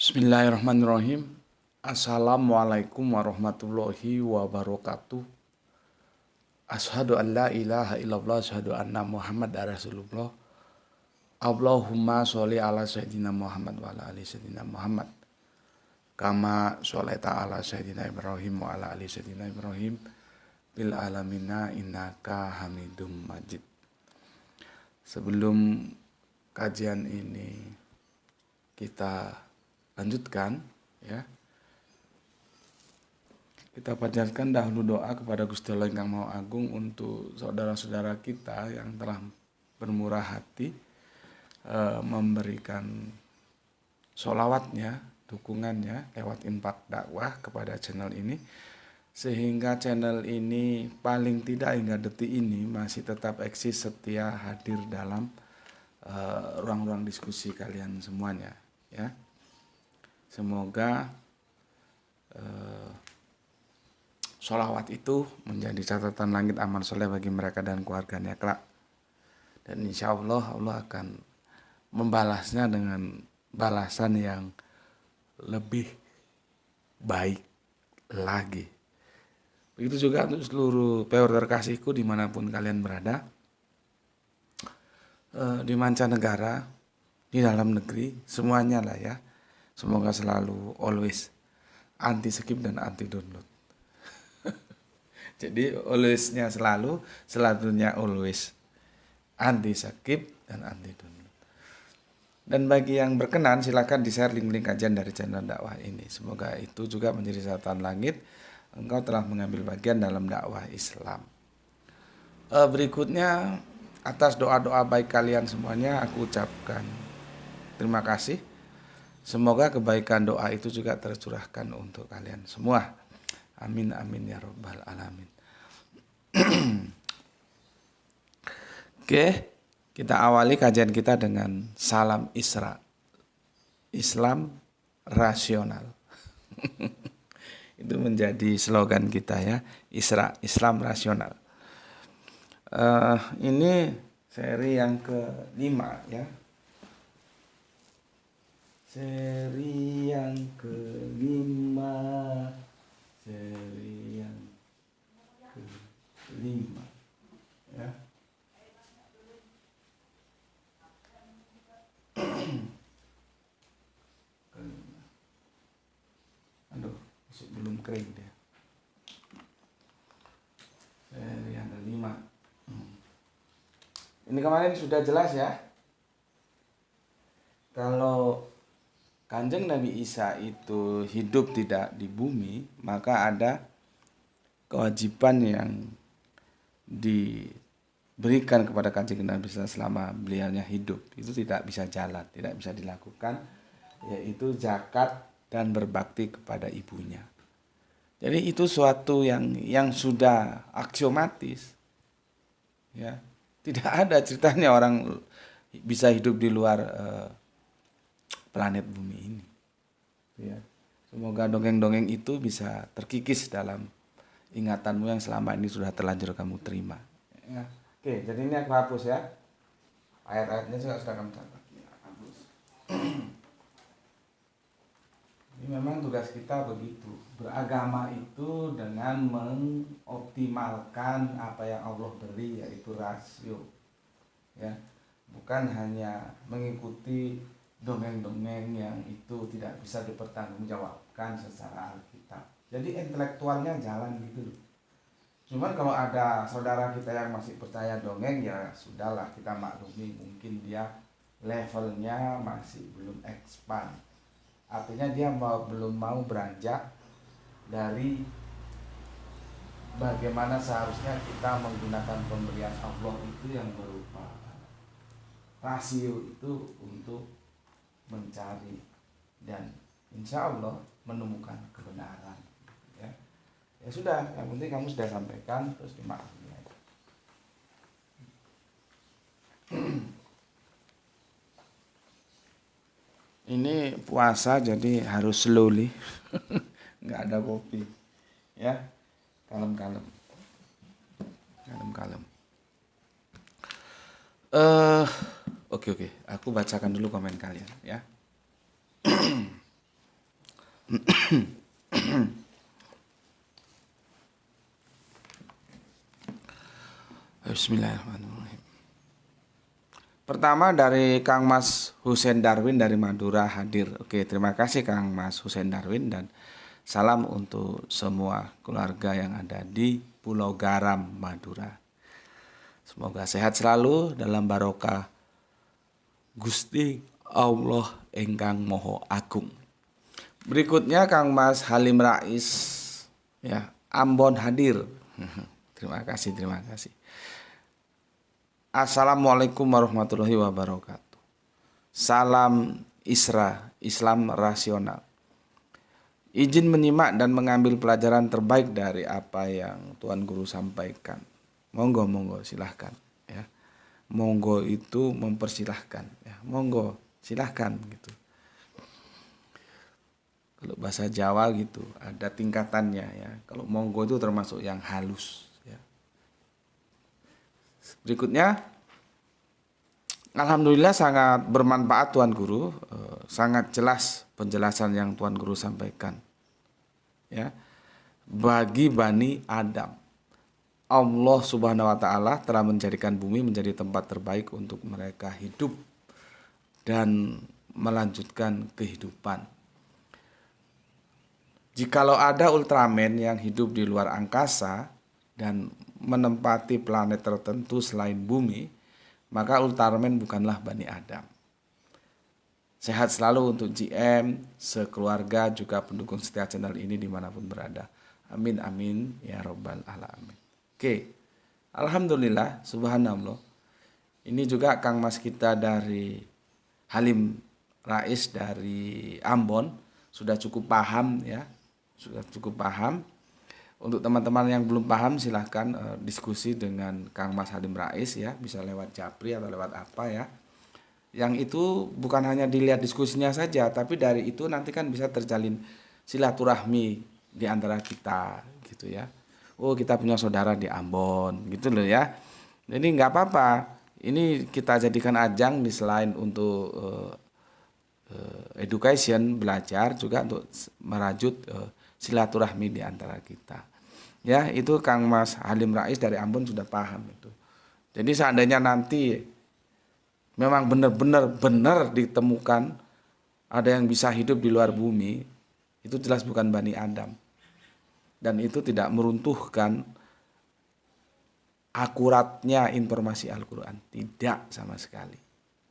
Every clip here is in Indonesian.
Bismillahirrahmanirrahim. Assalamualaikum warahmatullahi wabarakatuh. Asyhadu an la ilaha illallah, asyhadu anna Muhammad rasulullah. Allahumma sholli ala sayyidina Muhammad wa ala ali sayyidina Muhammad. Kama sholaita ala sayyidina Ibrahim wa ala ali sayyidina Ibrahim bil alamina innaka Hamidum Majid. Sebelum kajian ini kita lanjutkan, ya. Kita panjatkan dahulu doa kepada Gusti Allah Ingkang Maha Agung untuk saudara-saudara kita yang telah bermurah hati memberikan sholawatnya, dukungannya lewat infak dakwah kepada channel ini, sehingga channel ini paling tidak hingga detik ini masih tetap eksis, setia hadir dalam ruang-ruang diskusi kalian semuanya, ya. Semoga sholawat itu menjadi catatan langit amal soleh bagi mereka dan keluarganya kelak. Dan insya Allah Allah akan membalasnya dengan balasan yang lebih baik lagi. Begitu juga untuk seluruh peor terkasihku dimanapun kalian berada, di mancanegara, di dalam negeri, semuanya lah ya. Semoga selalu always anti skip dan anti download. Jadi alwaysnya selalu, selalunya always, anti skip dan anti download. Dan bagi yang berkenan silakan di-share link-link kajian dari channel dakwah ini. Semoga itu juga menjadi catatan langit engkau telah mengambil bagian dalam dakwah Islam. Berikutnya, atas doa-doa baik kalian semuanya aku ucapkan terima kasih. Semoga kebaikan doa itu juga tercurahkan untuk kalian semua. Amin amin ya rabbal alamin. Oke, kita awali kajian kita dengan salam Isra. Islam rasional. Itu menjadi slogan kita ya, Isra, Islam rasional. Ini seri yang kelima ya. Seri yang kelima, seri yang kelima, ya. Aduh, belum kering dia. Seri yang kelima. Ini kemarin sudah jelas ya. Kalau Kanjeng Nabi Isa itu hidup tidak di bumi, maka ada kewajiban yang diberikan kepada Kanjeng Nabi Isa selama beliaunya hidup. Itu tidak bisa jalan, tidak bisa dilakukan, yaitu zakat dan berbakti kepada ibunya. Jadi itu suatu yang sudah aksiomatis. Ya, tidak ada ceritanya orang bisa hidup di luar planet bumi ini, ya. Semoga dongeng-dongeng itu bisa terkikis dalam ingatanmu yang selama ini sudah terlanjur kamu terima, ya. Oke, jadi ini aku hapus ya, ayat-ayatnya juga sudah kamu catat, ya, hapus. Ini memang tugas kita begitu, beragama itu dengan mengoptimalkan apa yang Allah beri, yaitu rasio, ya, bukan hanya mengikuti dongeng-dongeng yang itu tidak bisa dipertanggungjawabkan secara Alkitab. Jadi intelektualnya jalan gitu. Cuman kalau ada saudara kita yang masih percaya dongeng, ya sudahlah, kita maklumi, mungkin dia levelnya masih belum expand. Artinya dia belum mau beranjak dari bagaimana seharusnya kita menggunakan pemberian Allah itu yang berupa rasio itu untuk mencari dan insya Allah menemukan kebenaran, ya. Ya sudah, yang penting kamu sudah sampaikan, terus dimaklumi aja. Ini puasa jadi harus slowly, nggak ada kopi, ya, kalem-kalem, kalem-kalem. Oke, aku bacakan dulu komen kalian ya. Bismillahirrahmanirrahim. Pertama dari Kang Mas Hussein Darwin dari Madura hadir. Oke, terima kasih Kang Mas Hussein Darwin dan salam untuk semua keluarga yang ada di Pulau Garam, Madura. Semoga sehat selalu dalam barokah Gusti Allah Engkang Moho Agung. Berikutnya Kang Mas Halim Rais ya, Ambon hadir. Terima kasih, terima kasih. Assalamualaikum warahmatullahi wabarakatuh. Salam Isra, Islam rasional. Izin menyimak dan mengambil pelajaran terbaik dari apa yang Tuan Guru sampaikan. Monggo, monggo, silahkan. Ya. Monggo itu mempersilahkan. Ya. Monggo, silahkan gitu. Kalau bahasa Jawa gitu, ada tingkatannya ya. Kalau monggo itu termasuk yang halus. Berikutnya, alhamdulillah sangat bermanfaat Tuan Guru, sangat jelas penjelasan yang Tuan Guru sampaikan. Ya, bagi Bani Adam, Allah Subhanahu Wa Taala telah menjadikan bumi menjadi tempat terbaik untuk mereka hidup dan melanjutkan kehidupan. Jikalau ada Ultraman yang hidup di luar angkasa dan menempati planet tertentu selain bumi, maka Ultraman bukanlah Bani Adam. Sehat selalu untuk GM, sekeluarga, juga pendukung setia channel ini dimanapun berada. Amin, amin, ya robbal alamin. Oke, alhamdulillah, subhanallah. Ini juga Kang Mas kita dari Halim Rais dari Ambon sudah cukup paham ya, sudah cukup paham. Untuk teman-teman yang belum paham silahkan diskusi dengan Kang Mas Halim Rais ya, bisa lewat Japri atau lewat apa ya. Yang itu bukan hanya dilihat diskusinya saja, tapi dari itu nanti kan bisa terjalin silaturahmi di antara kita gitu ya. Oh, kita punya saudara di Ambon gitu loh ya. Jadi nggak apa-apa. Ini kita jadikan ajang di selain untuk education, belajar, juga untuk merajut silaturahmi di antara kita. Ya, itu Kang Mas Halim Rais dari Ambon sudah paham itu. Jadi seandainya nanti memang benar ditemukan ada yang bisa hidup di luar bumi, itu jelas bukan Bani Adam. Dan itu tidak meruntuhkan akuratnya informasi Al-Qur'an, tidak sama sekali.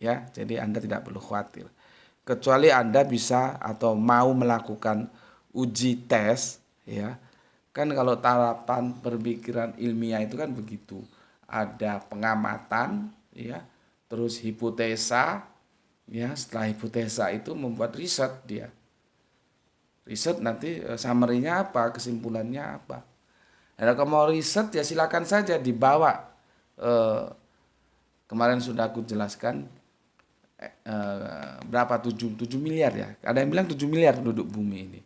Ya, jadi Anda tidak perlu khawatir. Kecuali Anda bisa atau mau melakukan uji tes ya. Kan kalau tarapan berpikiran ilmiah itu kan begitu. Ada pengamatan ya, terus hipotesa ya, setelah hipotesa itu membuat riset dia. Riset nanti summary-nya apa, kesimpulannya apa. Nah, kalau mau riset ya silakan saja dibawa. Kemarin sudah aku jelaskan berapa 7 miliar ya. Ada yang bilang 7 miliar penduduk bumi ini.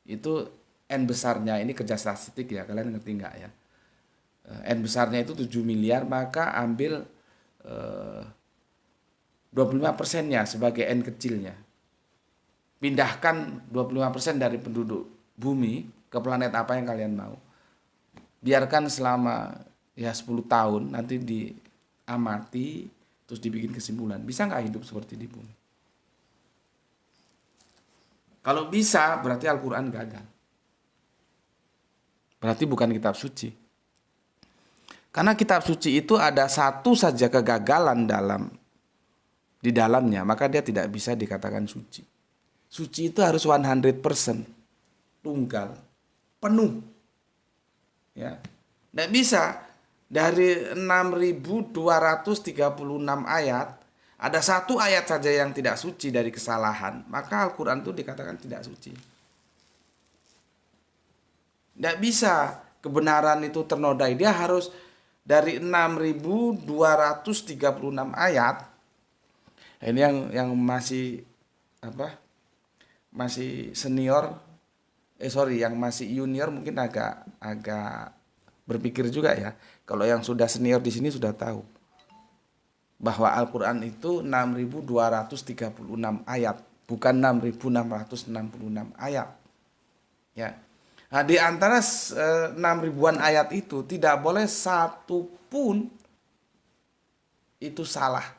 Itu N besarnya, ini kerja statistik ya, kalian ngerti nggak ya? N besarnya itu 7 miliar, maka ambil 25%-nya sebagai N kecilnya. Pindahkan 25% dari penduduk bumi ke planet apa yang kalian mau. Biarkan selama ya 10 tahun, nanti diamati, terus dibikin kesimpulan. Bisa nggak hidup seperti di bumi? Kalau bisa, berarti Al-Quran gagal. Berarti bukan kitab suci. Karena kitab suci itu ada satu saja kegagalan di dalamnya, maka dia tidak bisa dikatakan suci. Suci itu harus 100% tunggal, penuh. Ya. Tidak bisa dari 6.236 ayat, ada satu ayat saja yang tidak suci dari kesalahan, maka Al-Quran itu dikatakan tidak suci. Tidak bisa kebenaran itu ternodai. Dia harus dari 6.236 ayat. Ini yang masih apa? Masih senior. Yang masih junior mungkin agak berpikir juga ya. Kalau yang sudah senior di sini sudah tahu bahwa Al-Quran itu 6.236 ayat, bukan 6.666 ayat. Ya. Nah, di antara 6 ribuan ayat itu tidak boleh satu pun itu salah.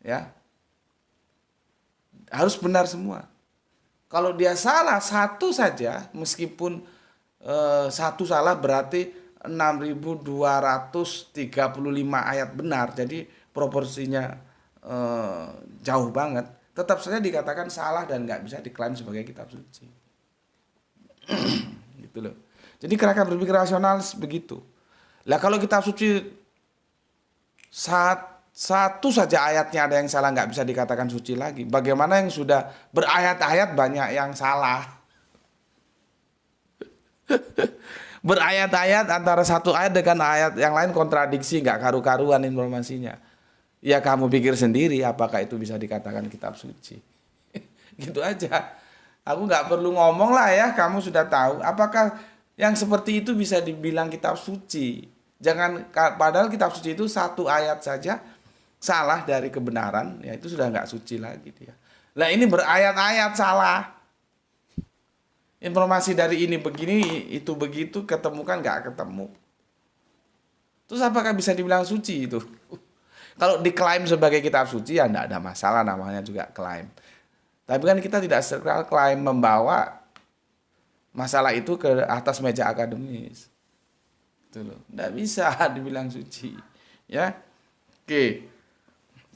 Ya. Harus benar semua. Kalau dia salah satu saja, meskipun satu salah berarti 6.235 ayat benar. Jadi proporsinya jauh banget. Tetap saja dikatakan salah dan nggak bisa diklaim sebagai kitab suci. Gitu loh. Jadi kerangka berpikir rasional begitu. Lah kalau kitab suci satu saja ayatnya ada yang salah nggak bisa dikatakan suci lagi. Bagaimana yang sudah berayat-ayat banyak yang salah. Berayat-ayat antara satu ayat dengan ayat yang lain kontradiksi, nggak karu-karuan informasinya. Ya kamu pikir sendiri apakah itu bisa dikatakan kitab suci. Gitu aja. Aku nggak perlu ngomong lah ya, kamu sudah tahu. Apakah yang seperti itu bisa dibilang kitab suci? Jangan, padahal kitab suci itu satu ayat saja salah dari kebenaran, ya itu sudah nggak suci lagi dia. Lah ini berayat-ayat salah. Informasi dari ini begini, itu begitu, ketemu kan nggak ketemu. Terus apakah bisa dibilang suci itu? Kalau diklaim sebagai kitab suci ya enggak ada masalah, namanya juga klaim. Tapi kan kita tidak sekal klaim membawa masalah itu ke atas meja akademis. Itu loh. Enggak bisa dibilang suci. Ya. Oke.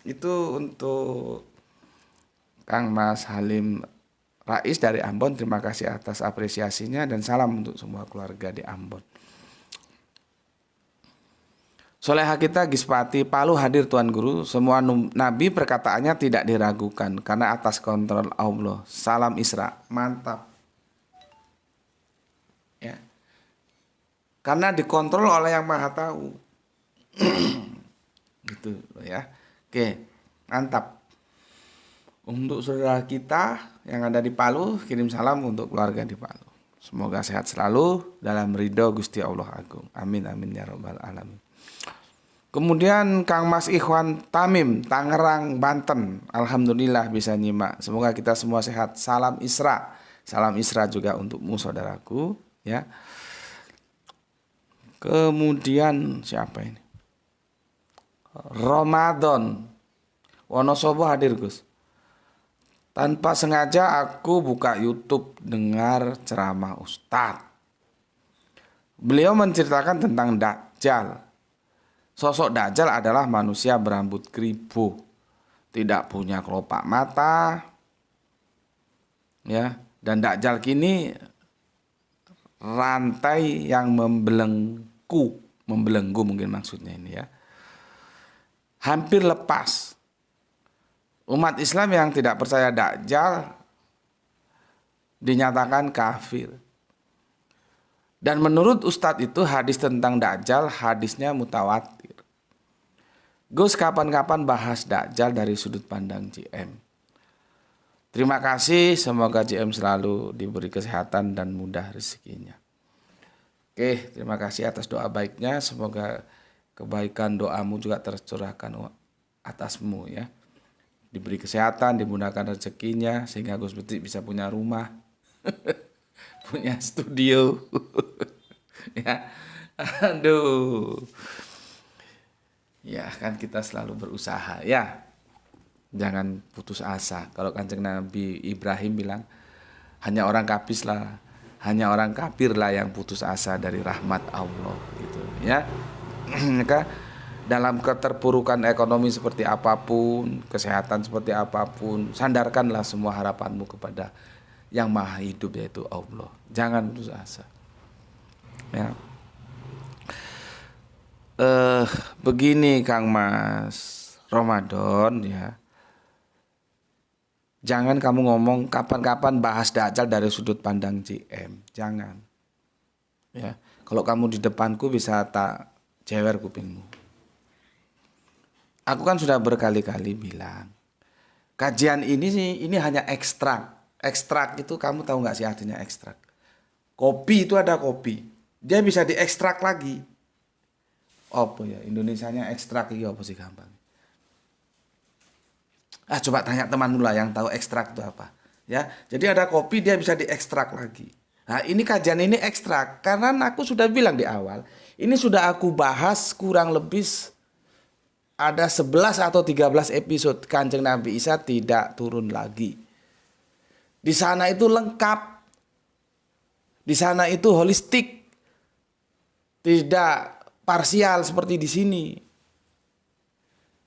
Itu untuk Kang Mas Halim Rais dari Ambon. Terima kasih atas apresiasinya dan salam untuk semua keluarga di Ambon. Soleha kita Gispati Palu hadir Tuan Guru. Semua nabi perkataannya tidak diragukan karena atas kontrol Allah. Salam Isra. Mantap. Ya. Karena dikontrol oleh Yang Maha Tahu. Gitu ya. Oke, mantap. Untuk saudara kita yang ada di Palu, kirim salam untuk keluarga di Palu. Semoga sehat selalu dalam ridho Gusti Allah Agung. Amin amin ya rabbal alamin. Kemudian Kang Mas Ikhwan Tamim, Tangerang, Banten. Alhamdulillah bisa nyimak. Semoga kita semua sehat. Salam Isra. Salam Isra juga untukmu saudaraku, ya. Kemudian siapa ini? Ramadan. Wonosobo hadir, Gus. Tanpa sengaja aku buka YouTube dengar ceramah Ustadz. Beliau menceritakan tentang Dajjal. Sosok Dajjal adalah manusia berambut keribu, tidak punya kelopak mata, ya. Dan Dajjal kini rantai yang membelenggu mungkin maksudnya ini ya, hampir lepas. Umat Islam yang tidak percaya Dajjal dinyatakan kafir. Dan menurut Ustadz itu hadis tentang Dajjal hadisnya mutawatir. Gus kapan-kapan bahas Dajjal dari sudut pandang JM. Terima kasih, semoga JM selalu diberi kesehatan dan mudah rezekinya. Oke, terima kasih atas doa baiknya. Semoga kebaikan doamu juga tercurahkan atasmu ya. Diberi kesehatan, dimudahkan rezekinya sehingga Gus Betik bisa punya rumah. Punya studio. Ya. Aduh. Ya, kan kita selalu berusaha ya. Jangan putus asa. Kalau Kanjeng Nabi Ibrahim bilang hanya orang kafir lah yang putus asa dari rahmat Allah gitu ya. Maka dalam keterpurukan ekonomi seperti apapun, kesehatan seperti apapun, sandarkanlah semua harapanmu kepada Yang Maha Hidup yaitu Allah. Jangan putus asa. Ya. Begini Kang Mas Ramadan ya. Jangan kamu ngomong kapan-kapan bahas Dajjal dari sudut pandang JM. Jangan. Ya. Kalau kamu di depanku bisa tak jewer kupingmu. Aku kan sudah berkali-kali bilang, kajian ini hanya ekstrak. Ekstrak itu kamu tahu nggak sih artinya ekstrak? Kopi itu ada kopi, dia bisa diekstrak lagi. Apa ya Indonesianya ekstrak itu apa sih gampang? Coba tanya temanmu lah yang tahu ekstrak itu apa. Ya, jadi ada kopi dia bisa diekstrak lagi. Nah, ini kajian ini ekstrak karena aku sudah bilang di awal, ini sudah aku bahas kurang lebih ada 11 atau 13 episode. Kanjeng Nabi Isa tidak turun lagi. Di sana itu lengkap. Di sana itu holistik. Tidak parsial seperti di sini.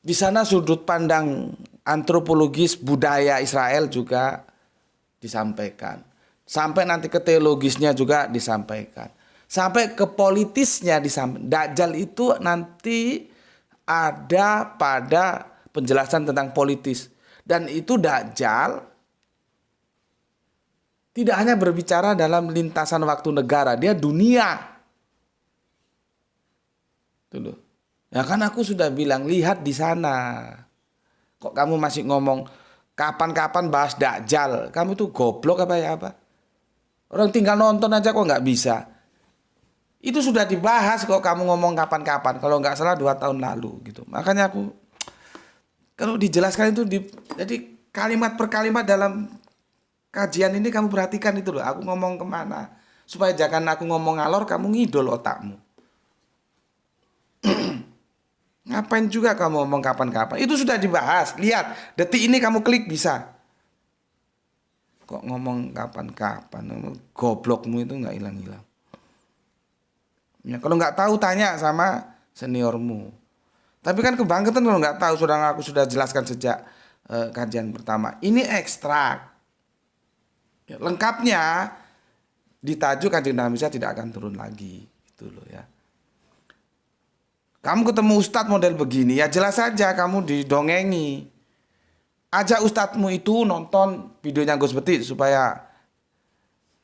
Di sana sudut pandang antropologis budaya Israel juga disampaikan. Sampai nanti ke teologisnya juga disampaikan. Sampai ke politisnya disampaikan. Dajjal itu nanti ada pada penjelasan tentang politis. Dan itu Dajjal tidak hanya berbicara dalam lintasan waktu negara. Dia dunia. Tuh. Ya kan aku sudah bilang, lihat di sana. Kok kamu masih ngomong kapan-kapan bahas Dajjal? Kamu tuh goblok apa ya apa? Orang tinggal nonton aja kok nggak bisa. Itu sudah dibahas kok kamu ngomong kapan-kapan. Kalau nggak salah 2 tahun lalu gitu. Makanya aku kalau dijelaskan itu jadi kalimat per kalimat dalam kajian ini kamu perhatikan itu loh. Aku ngomong kemana supaya jangan aku ngomong ngalor kamu ngidol otakmu. Ngapain juga kamu ngomong kapan-kapan? Itu sudah dibahas. Lihat, detik ini kamu klik bisa. Kok ngomong kapan-kapan? Goblokmu itu nggak hilang-hilang. Ya, kalau nggak tahu tanya sama seniormu. Tapi kan kebangetan kalau nggak tahu. Sudah aku sudah jelaskan sejak kajian pertama. Ini ekstrak. Ya, lengkapnya di tajuk Kanjeng Nabi Isa tidak akan turun lagi. Itu loh ya. Kamu ketemu ustadz model begini, ya jelas saja kamu didongengi. Ajak ustadzmu itu nonton videonya Gus Betik supaya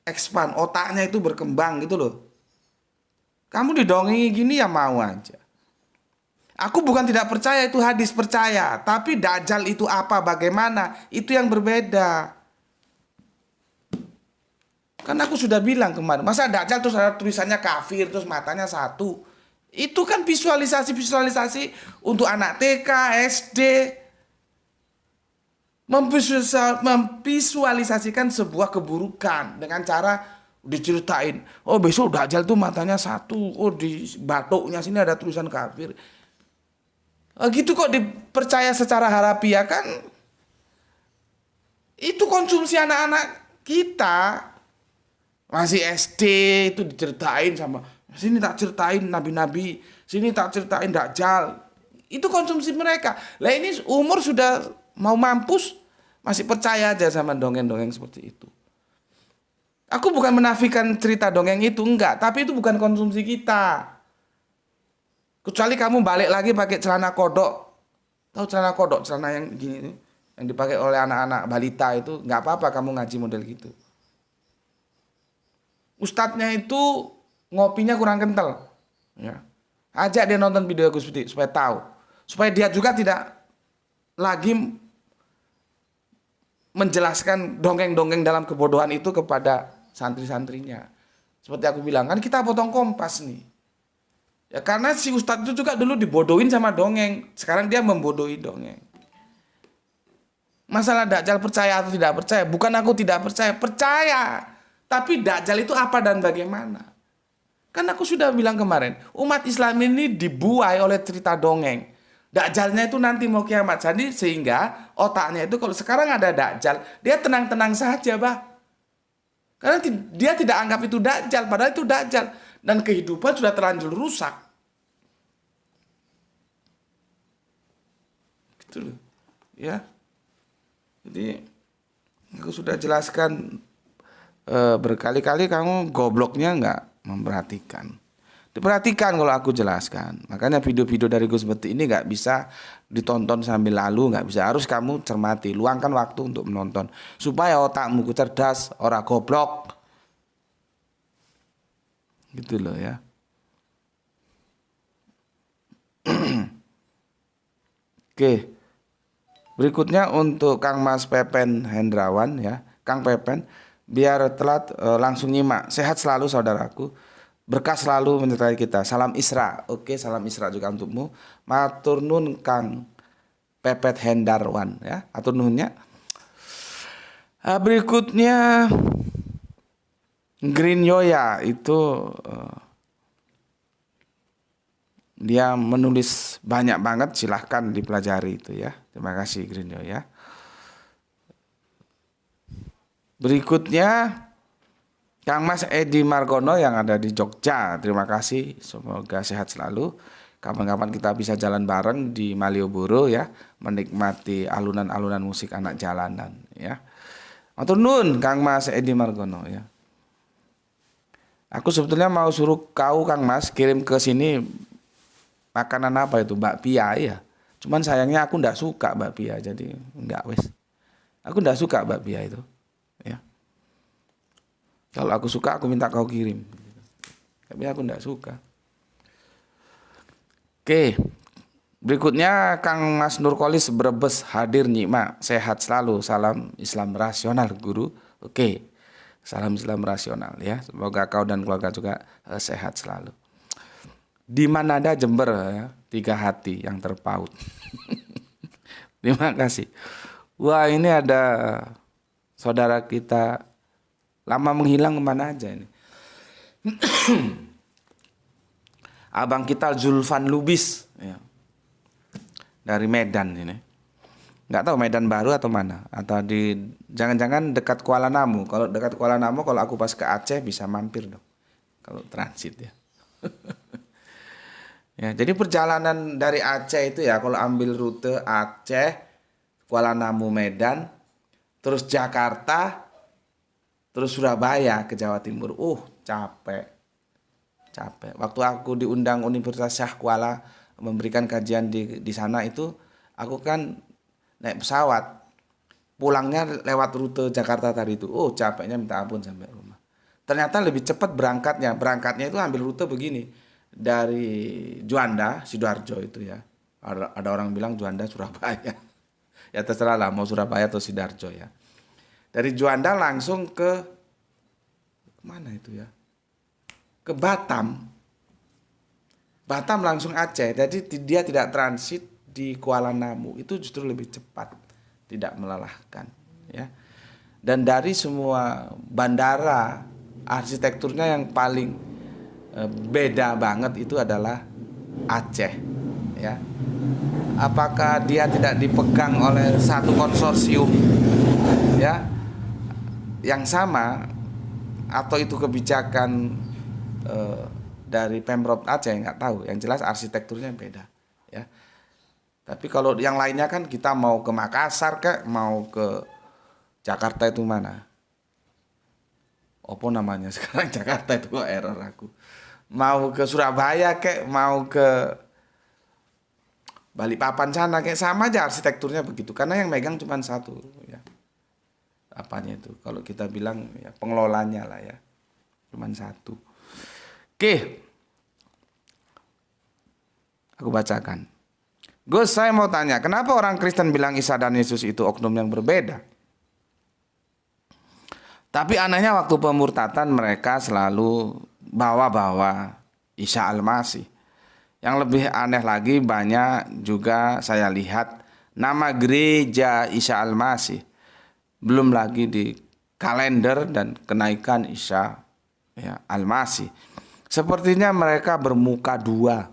expand otaknya itu berkembang gitu loh. Kamu didongengi gini ya mau aja. Aku bukan tidak percaya itu hadis, percaya. Tapi Dajjal itu apa, bagaimana, itu yang berbeda. Kan aku sudah bilang kemarin, masa Dajjal terus ada tulisannya kafir, terus matanya satu. Itu kan visualisasi untuk anak TK, SD. Memvisualisasikan sebuah keburukan dengan cara diceritain. Oh besok Dajjal tuh matanya satu. Oh di batuknya sini ada tulisan kafir. Gitu kok dipercaya secara harafiah kan. Itu konsumsi anak-anak kita. Masih SD itu diceritain sama. Sini tak ceritain nabi-nabi, sini tak ceritain Dajjal. Itu konsumsi mereka. Lah ini umur sudah mau mampus, masih percaya aja sama dongeng-dongeng seperti itu. Aku bukan menafikan cerita dongeng itu, enggak. Tapi itu bukan konsumsi kita. Kecuali kamu balik lagi pakai celana kodok. Tahu celana kodok, celana yang gini, yang dipakai oleh anak-anak balita itu, enggak apa-apa kamu ngaji model gitu. Ustadznya itu ngopinya kurang kental, ya. Ajak dia nonton video Gus Betik supaya tahu, supaya dia juga tidak lagi menjelaskan dongeng-dongeng dalam kebodohan itu kepada santri-santrinya. Seperti aku bilang kan kita potong kompas nih, ya karena si ustadz itu juga dulu dibodohin sama dongeng, sekarang dia membodohi dongeng. Masalah Dajjal percaya atau tidak percaya, bukan aku tidak percaya, percaya. Tapi Dajjal itu apa dan bagaimana? Kan aku sudah bilang kemarin, umat Islam ini dibuai oleh cerita dongeng. Dajjalnya itu nanti mau kiamat. Jadi sehingga otaknya itu kalau sekarang ada Dajjal, dia tenang-tenang saja, bah. Karena dia tidak anggap itu Dajjal, padahal itu Dajjal. Dan kehidupan sudah terlanjur rusak. Gitu loh. Ya. Jadi aku sudah jelaskan berkali-kali, kamu gobloknya nggak memperhatikan. Diperhatikan kalau aku jelaskan. Makanya video-video dari Gus Betik ini nggak bisa ditonton sambil lalu, nggak bisa. Harus kamu cermati, luangkan waktu untuk menonton supaya otakmu cerdas, ora goblok. Gitu loh ya. Oke. Berikutnya untuk Kang Mas Pepen Hendrawan ya, Kang Pepen. Biar telat langsung nyimak. Sehat selalu saudaraku. Berkah selalu menyertai kita. Salam Isra. Oke, salam Isra juga untukmu. Matur nun Kang Pepet Hendarwan ya. Atur nuhunnya. Berikutnya Green Yoya itu dia menulis banyak banget, silahkan dipelajari itu ya. Terima kasih Green Yoya. Berikutnya Kang Mas Edi Margono yang ada di Jogja. Terima kasih, semoga sehat selalu. Kapan-kapan kita bisa jalan bareng di Malioboro ya, menikmati alunan-alunan musik anak jalanan ya. Matur nuwun Kang Mas Edi Margono ya. Aku sebetulnya mau suruh kau Kang Mas kirim ke sini makanan apa itu, bakpia ya. Cuman sayangnya aku ndak suka bakpia, jadi nggak wes. Aku ndak suka bakpia itu ya. Kalau aku suka aku minta kau kirim. Tapi aku ndak suka. Oke, berikutnya Kang Mas Nurkolis Brebes hadir nyimak, sehat selalu, salam Islam rasional guru. Oke, salam Islam rasional ya, semoga kau dan keluarga juga sehat selalu. Di Manada Jember ya, 3 hati yang terpaut. Terima kasih. Wah ini ada saudara kita lama menghilang kemana aja ini. Abang kita Zulfan Lubis ya. Dari Medan ini. Nggak tahu Medan Baru atau mana, atau di jangan-jangan dekat Kuala Namu. Kalau dekat Kuala Namu, kalau aku pas ke Aceh bisa mampir dong. Kalau transit ya. Ya, jadi perjalanan dari Aceh itu ya, kalau ambil rute Aceh, Kuala Namu, Medan, terus Jakarta, terus Surabaya ke Jawa Timur. Capek. Waktu aku diundang Universitas Syah Kuala memberikan kajian di sana itu, aku kan naik pesawat. Pulangnya lewat rute Jakarta tadi itu. Capeknya minta ampun sampai rumah. Ternyata lebih cepat berangkatnya. Berangkatnya itu ambil rute begini. Dari Juanda, Sidoarjo itu ya. Ada orang bilang Juanda Surabaya. Ya terserah lah mau Surabaya atau Sidoarjo ya. Dari Juanda langsung ke mana itu ya? Ke Batam. Batam langsung Aceh. Jadi dia tidak transit di Kuala Namu. Itu justru lebih cepat, tidak melelahkan ya. Dan dari semua bandara, arsitekturnya yang paling beda banget itu adalah Aceh ya. Apakah dia tidak dipegang oleh satu konsorsium ya yang sama, atau itu kebijakan dari Pemprov Aceh, nggak tahu. Yang jelas arsitekturnya beda ya. Tapi kalau yang lainnya kan kita mau ke Makassar kek, mau ke Jakarta itu mana? Apa namanya sekarang Jakarta itu kok error aku. Mau ke Surabaya kek, mau ke Balikpapan sana kayak sama aja arsitekturnya begitu, karena yang megang cuma satu ya. Apanya itu? Kalau kita bilang ya pengelolanya lah ya. Cuma satu. Oke. Aku bacakan. Gus, saya mau tanya, kenapa orang Kristen bilang Isa dan Yesus itu oknum yang berbeda? Tapi anehnya waktu pemurtatan mereka selalu bawa-bawa Isa Al-Masih. Yang lebih aneh lagi, banyak juga saya lihat nama gereja Isa Al-Masih. Belum lagi di kalender dan kenaikan Isa ya, Al-Masih. Sepertinya mereka bermuka dua.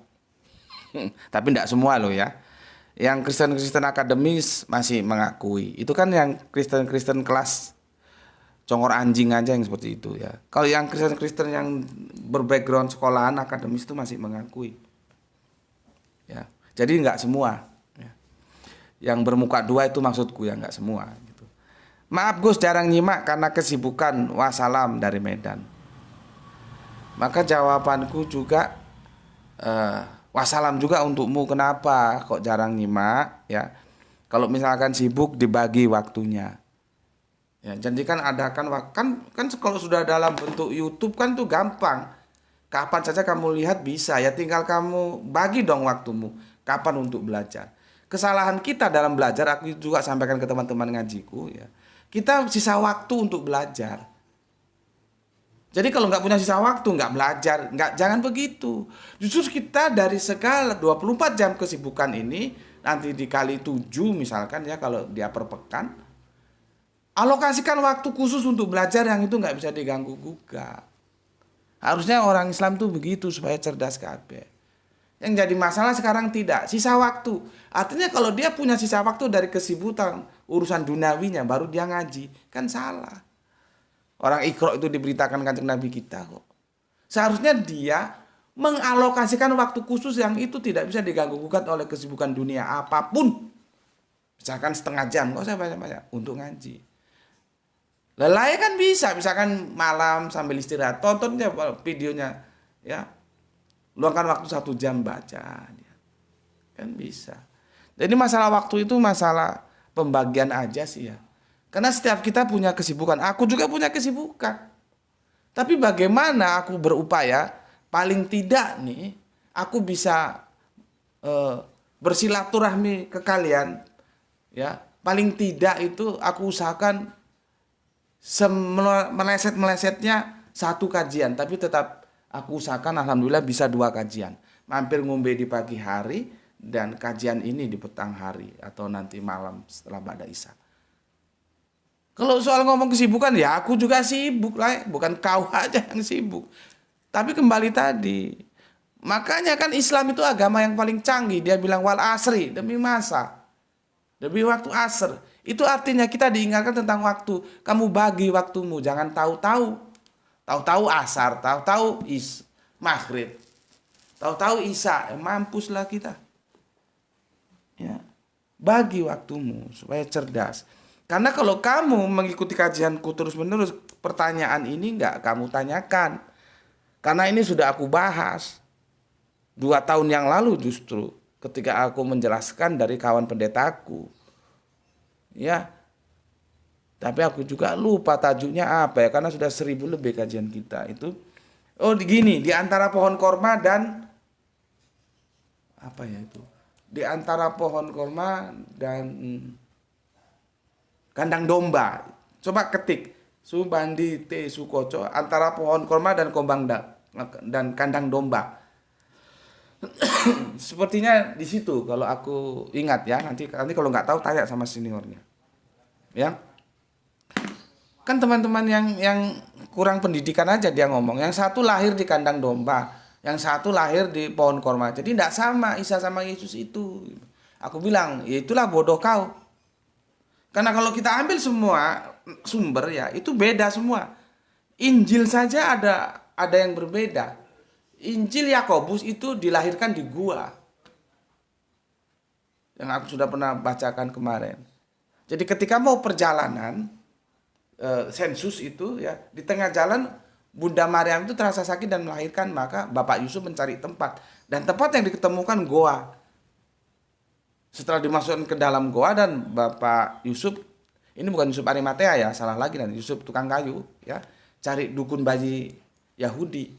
Tapi tidak semua loh ya. Yang Kristen-Kristen akademis masih mengakui. Itu kan yang Kristen-Kristen kelas congor anjing aja yang seperti itu ya. Kalau yang Kristen-Kristen yang berbackground sekolahan akademis itu masih mengakui. Ya. Jadi nggak semua. Ya. Yang bermuka dua itu maksudku ya, nggak semua. Gitu. Maaf Gus, jarang nyimak karena kesibukan. Wassalam dari Medan. Maka jawabanku juga wassalam juga untukmu. Kenapa kok jarang nyimak ya? Kalau misalkan sibuk dibagi waktunya. Ya, jadi kan adakan kan kalau sudah dalam bentuk YouTube kan tuh gampang. Kapan saja kamu lihat bisa ya, tinggal kamu bagi dong waktumu. Kapan untuk belajar? Kesalahan kita dalam belajar, aku juga sampaikan ke teman-teman ngajiku ya. Kita sisa waktu untuk belajar. Jadi kalau nggak punya sisa waktu, nggak belajar, jangan begitu. Justru kita dari segala 24 jam kesibukan ini, nanti dikali 7 misalkan ya, kalau dia per pekan, Alokasikan waktu khusus untuk belajar yang itu nggak bisa diganggu gugat. Harusnya orang Islam tuh begitu supaya cerdas kabeh. Yang jadi masalah sekarang tidak, sisa waktu. Artinya kalau dia punya sisa waktu dari kesibukan urusan duniawinya baru dia ngaji, kan salah. Orang Iqra itu diberitakan Kanjeng Nabi kita kok. Seharusnya dia mengalokasikan waktu khusus yang itu tidak bisa diganggu gugat oleh kesibukan dunia apapun. Misalkan setengah jam, nggak usah banyak-banyak untuk ngaji. Lelai kan bisa, misalkan malam sambil istirahat, tonton aja videonya, ya, luangkan waktu 1 jam baca, kan bisa. Jadi masalah waktu itu masalah pembagian aja sih ya. Karena setiap kita punya kesibukan, aku juga punya kesibukan. Tapi bagaimana aku berupaya, paling tidak nih, aku bisa bersilaturahmi ke kalian, ya. Paling tidak itu aku usahakan meleset-melesetnya 1 kajian, tapi tetap aku usahakan alhamdulillah bisa 2 kajian. Mampir ngombe di pagi hari dan kajian ini di petang hari atau nanti malam setelah ba'da isya. Kalau soal ngomong kesibukan ya aku juga sibuk lah, bukan kau aja yang sibuk. Tapi kembali tadi, makanya kan Islam itu agama yang paling canggih. Dia bilang wal asri, demi masa, demi waktu asr. Itu artinya kita diingatkan tentang waktu. Kamu bagi waktumu, jangan tahu-tahu. Tahu-tahu asar, tahu-tahu maghrib, tahu-tahu isya. Mampuslah kita. Ya. Bagi waktumu supaya cerdas. Karena kalau kamu mengikuti kajianku terus-menerus, pertanyaan ini enggak kamu tanyakan. Karena ini sudah aku bahas 2 tahun yang lalu justru ketika aku menjelaskan dari kawan pendetaku. Ya, tapi aku juga lupa tajuknya apa ya, karena sudah 1000 lebih kajian kita itu. Oh gini, di antara pohon korma dan apa ya itu? Di antara pohon korma dan kandang domba. Coba ketik Subandi T Sukoco antara pohon korma dan dan kandang domba. Sepertinya di situ kalau aku ingat ya, nanti kalau nggak tahu tanya sama seniornya. Ya. Kan teman-teman yang kurang pendidikan aja dia ngomong. Yang satu lahir di kandang domba, yang satu lahir di pohon korma. Jadi tidak sama Isa sama Yesus itu. Aku bilang, ya itulah bodoh kau. Karena kalau kita ambil semua sumber ya, itu beda semua. Injil saja ada yang berbeda. Injil Yakobus itu dilahirkan di gua. Yang aku sudah pernah bacakan kemarin. Jadi ketika mau perjalanan sensus itu ya, di tengah jalan Bunda Maryam itu terasa sakit dan melahirkan, maka Bapak Yusuf mencari tempat, dan tempat yang diketemukan goa. Setelah dimasukkan ke dalam goa dan Bapak Yusuf, ini bukan Yusuf Arimatea ya, salah lagi nanti, Yusuf tukang kayu ya, cari dukun bayi Yahudi.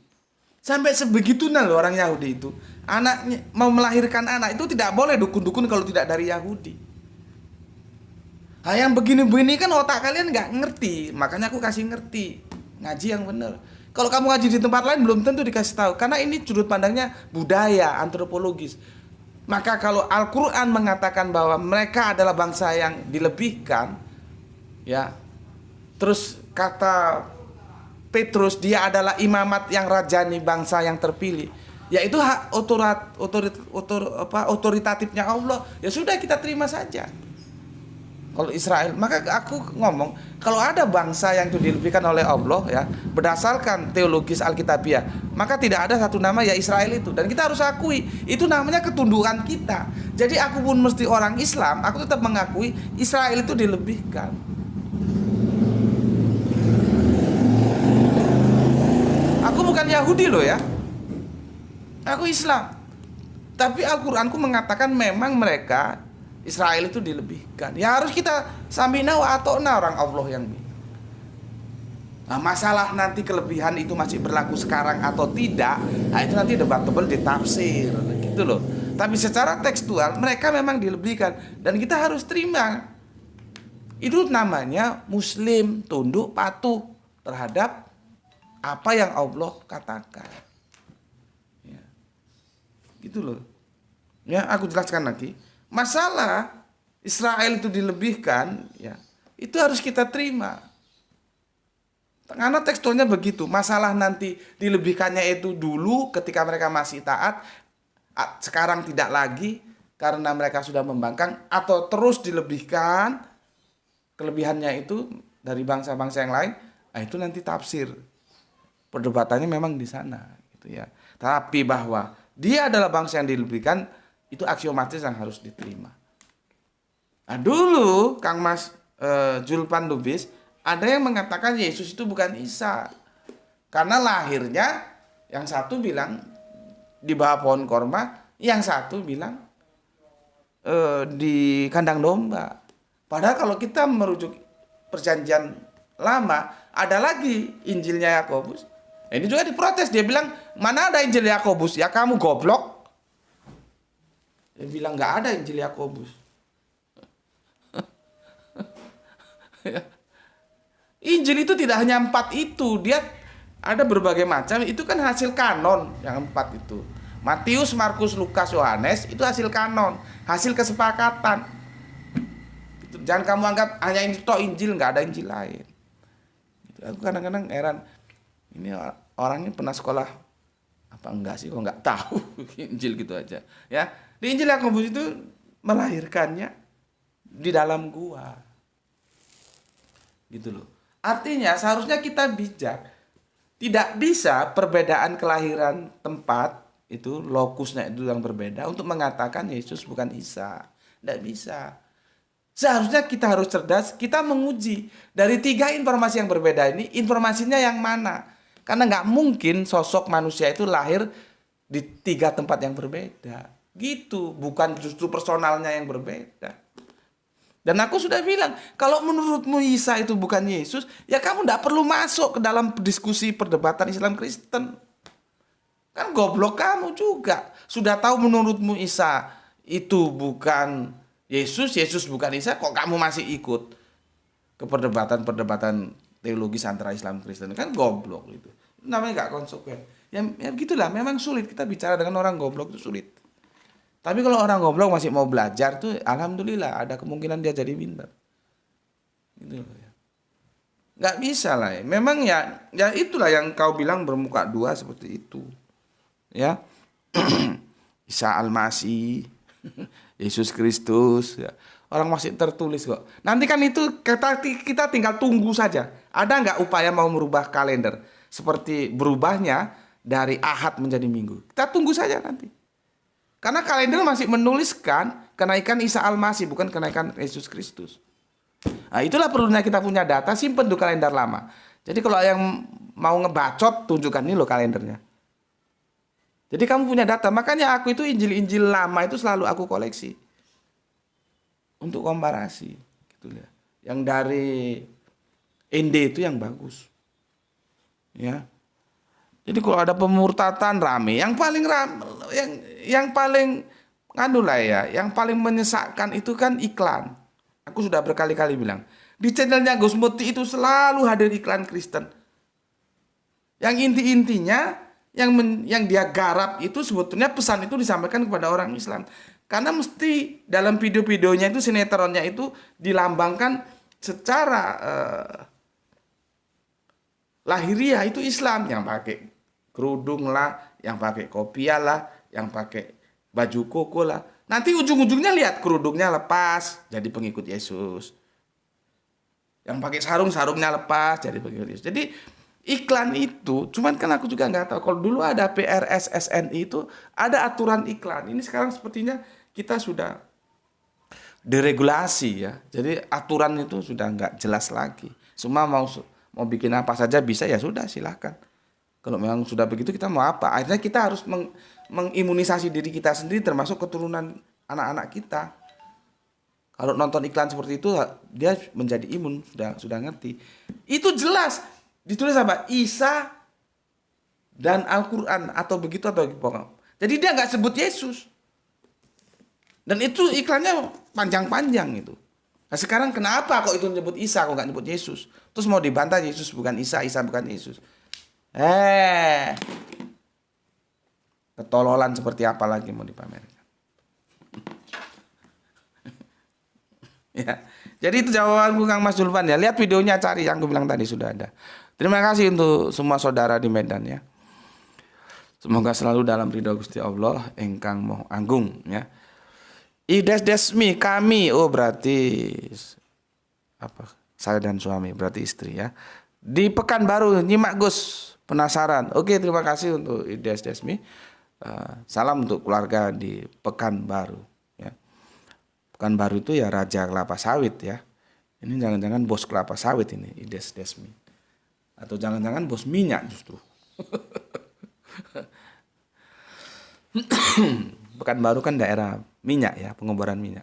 Sampai sebegitunya loh orang Yahudi itu. Anaknya mau melahirkan anak itu tidak boleh dukun-dukun kalau tidak dari Yahudi. Nah, yang begini-begini kan otak kalian nggak ngerti, makanya aku kasih ngerti, ngaji yang benar. Kalau kamu ngaji di tempat lain belum tentu dikasih tahu, karena ini sudut pandangnya budaya, antropologis. Maka kalau Al-Quran mengatakan bahwa mereka adalah bangsa yang dilebihkan, ya, terus kata Petrus dia adalah imamat yang rajani, bangsa yang terpilih, yaitu hak otoritatifnya Allah, ya sudah kita terima saja. Kalau Israel, maka aku ngomong kalau ada bangsa yang itu dilebihkan oleh Allah ya, berdasarkan teologis Alkitabiah, maka tidak ada satu nama ya Israel itu, dan kita harus akui itu namanya ketundukan kita. Jadi aku pun mesti orang Islam, aku tetap mengakui Israel itu dilebihkan. Aku bukan Yahudi loh ya, aku Islam, tapi Al-Quranku mengatakan memang mereka Israel itu dilebihkan. Ya harus kita samina wa atona orang Allah yang bilang. Nah, masalah nanti kelebihan itu masih berlaku sekarang atau tidak, nah itu nanti debatable di tafsir gitu loh. Tapi secara tekstual mereka memang dilebihkan dan kita harus terima. Itu namanya muslim, tunduk patuh terhadap apa yang Allah katakan. Ya. Gitu loh. Ya, aku jelaskan lagi. Masalah Israel itu dilebihkan ya, Itu harus kita terima. Karena teksturnya begitu. Masalah nanti dilebihkannya itu dulu ketika mereka masih taat, sekarang tidak lagi karena mereka sudah membangkang, atau terus dilebihkan kelebihannya itu dari bangsa-bangsa yang lain. Nah, itu nanti tafsir. Perdebatannya memang di sana gitu ya. Tapi bahwa dia adalah bangsa yang dilebihkan, itu aksiomatis yang harus diterima. Nah, dulu Kang Mas Julpan Lubis ada yang mengatakan Yesus itu bukan Isa. Karena lahirnya yang satu bilang di bawah pohon korma, yang satu bilang di kandang domba. Padahal kalau kita merujuk perjanjian lama, ada lagi Injilnya Yakobus. Ini juga diprotes, dia bilang, mana ada Injil Yakobus? Ya kamu goblok. Dia bilang nggak ada Injil Yakobus. Injil itu tidak hanya 4 itu, dia ada berbagai macam. Itu kan hasil kanon yang 4 itu. Matius, Markus, Lukas, Yohanes itu hasil kanon, hasil kesepakatan. Jangan kamu anggap hanya ini toh Injil, nggak ada Injil lain. Aku kadang-kadang heran, ini orangnya pernah sekolah apa enggak sih, kok nggak tahu Injil gitu aja. Ya, di Injil Yakobus itu melahirkannya di dalam gua, gitu loh. Artinya seharusnya kita bijak, tidak bisa perbedaan kelahiran tempat itu lokusnya itu yang berbeda untuk mengatakan Yesus bukan Isa, tidak bisa. Seharusnya kita harus cerdas, kita menguji dari 3 informasi yang berbeda ini, informasinya yang mana? Karena nggak mungkin sosok manusia itu lahir di 3 tempat yang berbeda. Gitu, bukan justru personalnya yang berbeda. Dan aku sudah bilang, kalau menurutmu Isa itu bukan Yesus, ya kamu nggak perlu masuk ke dalam diskusi perdebatan Islam Kristen. Kan goblok kamu juga. Sudah tahu menurutmu Isa itu bukan Yesus, Yesus bukan Isa, kok kamu masih ikut ke perdebatan-perdebatan teologis antara Islam Kristen? Kan goblok itu. Namanya nggak konsekuen. Ya begitulah, memang sulit kita bicara dengan orang goblok itu sulit. Tapi kalau orang goblok masih mau belajar tuh, alhamdulillah ada kemungkinan dia jadi pintar. Gitu loh ya. Nggak bisa lah ya. Memang ya itulah yang kau bilang bermuka 2 seperti itu. Ya. Isa Al-Masih, Yesus Kristus, ya. Orang masih tertulis kok. Nanti kan itu kita tinggal tunggu saja. Ada nggak upaya mau merubah kalender seperti berubahnya dari Ahad menjadi Minggu? Kita tunggu saja nanti. Karena kalender masih menuliskan kenaikan Isa Al-Masih, bukan kenaikan Yesus Kristus. Nah, itulah perlunya kita punya data, simpen di kalender lama. Jadi kalau yang mau ngebacot, tunjukkan ini loh kalendernya. Jadi kamu punya data, makanya aku itu Injil-Injil lama itu selalu aku koleksi untuk komparasi, gitu ya. Yang dari ND itu yang bagus, ya. Jadi kalau ada pemurtatan rame, yang paling yang paling nganu lah ya, yang paling menyesakkan itu kan iklan. Aku sudah berkali-kali bilang di channelnya Gus Muti itu selalu hadir iklan Kristen. Yang inti-intinya yang dia garap itu sebetulnya pesan itu disampaikan kepada orang Islam. Karena mesti dalam video-videonya itu sinetronnya itu dilambangkan secara lahiriah itu Islam, yang pakai kerudung lah, yang pakai kopiah lah, yang pakai baju koko lah. Nanti ujung-ujungnya lihat kerudungnya lepas jadi pengikut Yesus. Yang pakai sarungnya lepas jadi pengikut Yesus. Jadi iklan itu, cuman kan aku juga nggak tahu. Kalau dulu ada PRSSNI itu ada aturan iklan. Ini sekarang sepertinya kita sudah deregulasi ya. Jadi aturan itu sudah nggak jelas lagi. Semua mau bikin apa saja bisa, ya sudah silahkan. Kalau memang sudah begitu kita mau apa? Akhirnya kita harus mengimunisasi diri kita sendiri termasuk keturunan anak-anak kita. Kalau nonton iklan seperti itu dia menjadi imun, sudah ngerti. Itu jelas ditulis apa? Isa dan Al-Qur'an atau begitu atau pokoknya. Jadi dia nggak sebut Yesus. Dan itu iklannya panjang-panjang itu. Nah sekarang kenapa kok itu nyebut Isa kok nggak nyebut Yesus? Terus mau dibantah Yesus bukan Isa, Isa bukan Yesus. Ketololan seperti apa lagi mau dipamerkan? Ya. Jadi itu jawabanku Kang Mas Julfan ya. Lihat videonya, cari yang aku bilang tadi sudah ada. Terima kasih untuk semua saudara di Medan ya. Semoga selalu dalam ridho Gusti Allah engkang moh anggung ya. Ides desmi kami, oh berarti apa? Saya dan suami, berarti istri ya. Di Pekanbaru nyimak Gus, penasaran. Oke, terima kasih untuk Ides desmi. Salam untuk keluarga di Pekanbaru ya. Pekanbaru itu ya raja kelapa sawit ya. Ini jangan-jangan bos kelapa sawit ini Ides desmi. Atau jangan-jangan bos minyak justru. Pekanbaru kan daerah minyak ya, pengeboran minyak.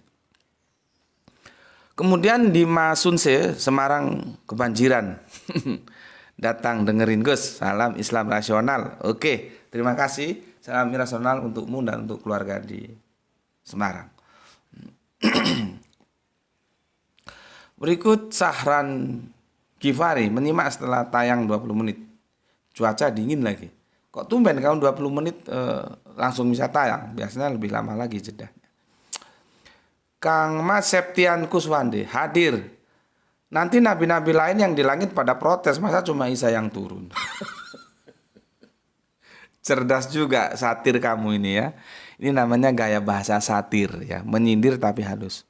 Kemudian di Masunse, Semarang kebanjiran. Datang dengerin Gus, salam Islam rasional. Oke, terima kasih. Salam rasional untukmu dan untuk keluarga di Semarang. Berikut Sahran Gifari menyimak setelah tayang 20 menit. Cuaca dingin lagi. Kok tumben kamu 20 menit langsung bisa tayang? Biasanya lebih lama lagi jeda. Kang Mas Septian Kuswande hadir. Nanti nabi-nabi lain yang di langit pada protes, masa cuma Isa yang turun. Cerdas juga satir kamu ini ya. Ini namanya gaya bahasa satir ya, menyindir tapi halus.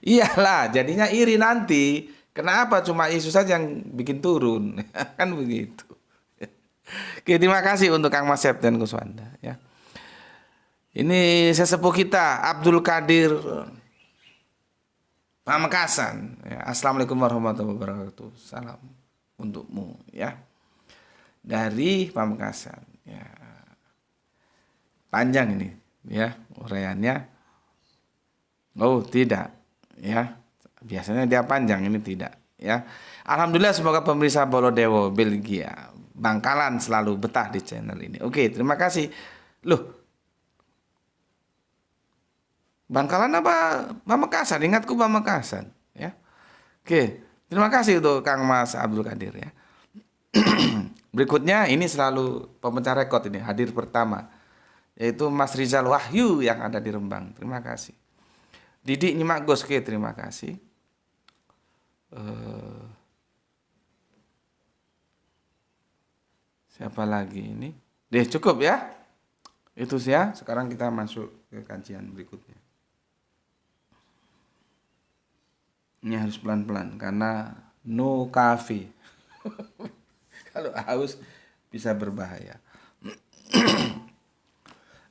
Iyalah, jadinya iri nanti. Kenapa cuma Yesus saja yang bikin turun? Kan begitu. Oke, terima kasih untuk Kang Mas Septian Kuswanda ya. Ini sesepuh kita Abdul Qadir Pamekasan ya. Assalamualaikum warahmatullahi wabarakatuh. Salam untukmu ya. Dari Pamekasan ya. Panjang ini ya uraiannya. Oh, tidak ya. Biasanya dia panjang, ini tidak ya. Alhamdulillah, semoga pemirsa Bolodewo Belgia Bangkalan selalu betah di channel ini. Oke, terima kasih. Loh, Bangkalan apa Pamekasan? Ingatku Pamekasan ya. Oke, terima kasih untuk Kang Mas Abdul Qadir ya. Berikutnya ini selalu pemecah rekor ini, hadir pertama, yaitu Mas Rizal Wahyu yang ada di Rembang. Terima kasih. Didik nyimak Gus, oke, terima kasih. Siapa lagi ini? Deh, cukup ya. Itu sih ya. Sekarang kita masuk ke kajian berikutnya. Ini harus pelan-pelan karena no coffee. Kalau haus bisa berbahaya.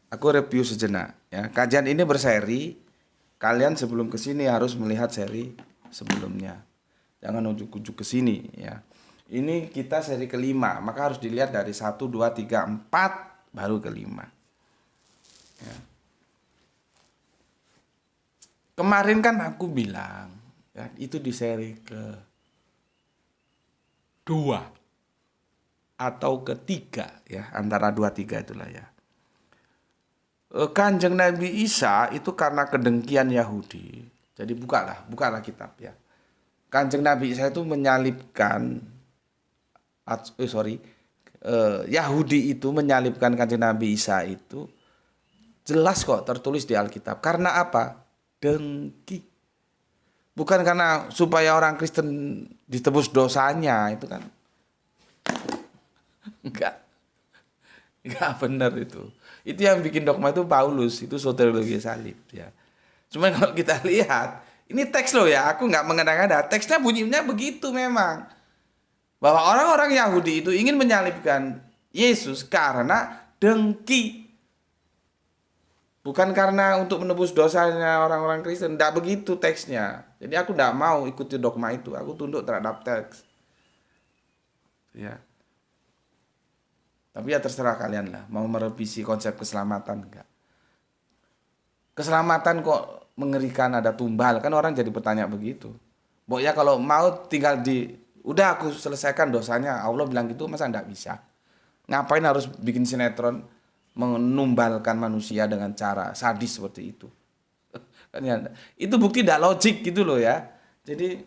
Aku review sejenak ya. Kajian ini berseri. Kalian sebelum ke sini harus melihat seri sebelumnya. Jangan ujuk-ujuk ke sini ya. Ini kita seri kelima, maka harus dilihat dari 1, 2, 3, 4 baru kelima. Ya. Kemarin kan aku bilang ya, itu di seri ke-2 atau ketiga ya, antara 2, 3 itulah ya. Kanjeng Nabi Isa itu karena kedengkian Yahudi. Jadi bukalah kitab ya. Kanjeng Nabi Isa itu menyalibkan Yahudi itu menyalibkan Kanjeng Nabi Isa itu jelas kok tertulis di Alkitab. Karena apa? Dengki. Bukan karena supaya orang Kristen ditebus dosanya, itu kan enggak benar itu. Itu yang bikin dogma itu Paulus, itu soteriologi salib ya. Cuma kalau kita lihat, ini teks loh ya, aku nggak mengada-ngada. Teksnya bunyinya begitu memang. Bahwa orang-orang Yahudi itu ingin menyalibkan Yesus karena dengki. Bukan karena untuk menebus dosanya orang-orang Kristen. Tidak begitu teksnya. Jadi aku tidak mau ikuti dogma itu. Aku tunduk terhadap teks. Ya. Tapi ya terserah kalian lah. Mau merevisi konsep keselamatan enggak. Keselamatan kok mengerikan, ada tumbal. Kan orang jadi bertanya begitu. Pokoknya kalau mau tinggal udah aku selesaikan dosanya. Allah bilang gitu, masa enggak bisa? Ngapain harus bikin sinetron menumbalkan manusia dengan cara sadis seperti itu? Kan ya, itu bukti tidak logik gitu loh ya. Jadi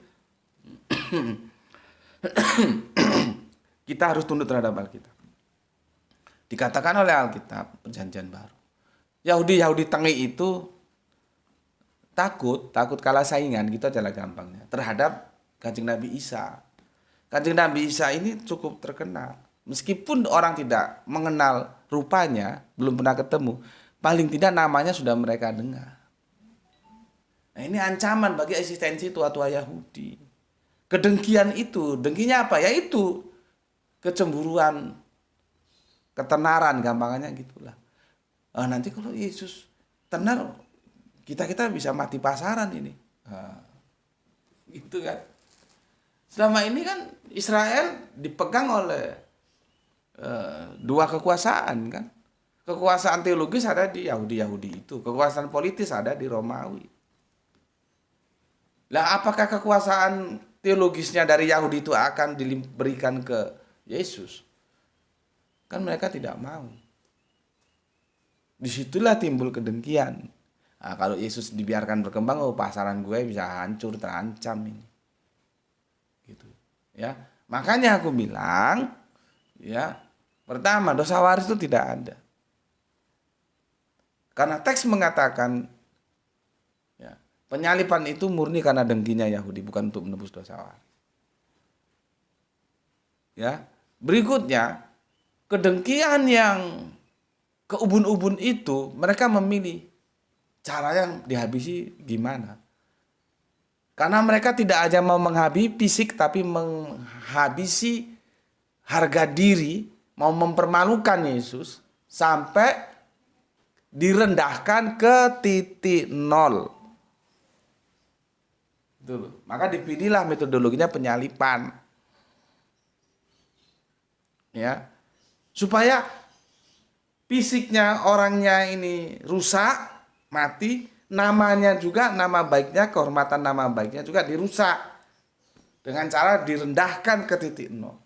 kita harus tunduk terhadap Alkitab. Dikatakan oleh Alkitab perjanjian baru, Yahudi tengik itu takut kalah saingan, gitu adalah gampangnya, terhadap Kanjeng Nabi Isa. Kanjeng Nabi Isa ini cukup terkenal. Meskipun orang tidak mengenal rupanya, belum pernah ketemu, paling tidak namanya sudah mereka dengar. Nah, ini ancaman bagi eksistensi tua-tua Yahudi. Kedengkian itu, dengkinya apa? Yaitu kecemburuan, ketenaran, gampangannya gitulah. Nanti kalau Yesus tenar, kita bisa mati pasaran ini. Gitu kan. Selama ini kan Israel dipegang oleh dua kekuasaan kan. Kekuasaan teologis ada di Yahudi itu, kekuasaan politis ada di Romawi. Lah apakah kekuasaan teologisnya dari Yahudi itu akan diberikan ke Yesus? Kan mereka tidak mau. Disitulah timbul kedengkian. Nah, kalau Yesus dibiarkan berkembang, pasaran gue bisa hancur, terancam ini. Gitu. Ya, makanya aku bilang, ya, pertama dosa waris itu tidak ada. Karena teks mengatakan, ya, penyalipan itu murni karena dengkinya Yahudi, bukan untuk menebus dosa waris. Ya, berikutnya kedengkian yang keubun-ubun itu mereka memilih cara yang dihabisi gimana. Karena mereka tidak aja mau menghabisi fisik, tapi menghabisi harga diri, mau mempermalukan Yesus sampai direndahkan ke titik nol. Itu. Maka dipilihlah metodologinya penyalipan. Ya. Supaya fisiknya orangnya ini rusak, mati, namanya juga, nama baiknya, kehormatan nama baiknya juga dirusak dengan cara direndahkan ke titik nol.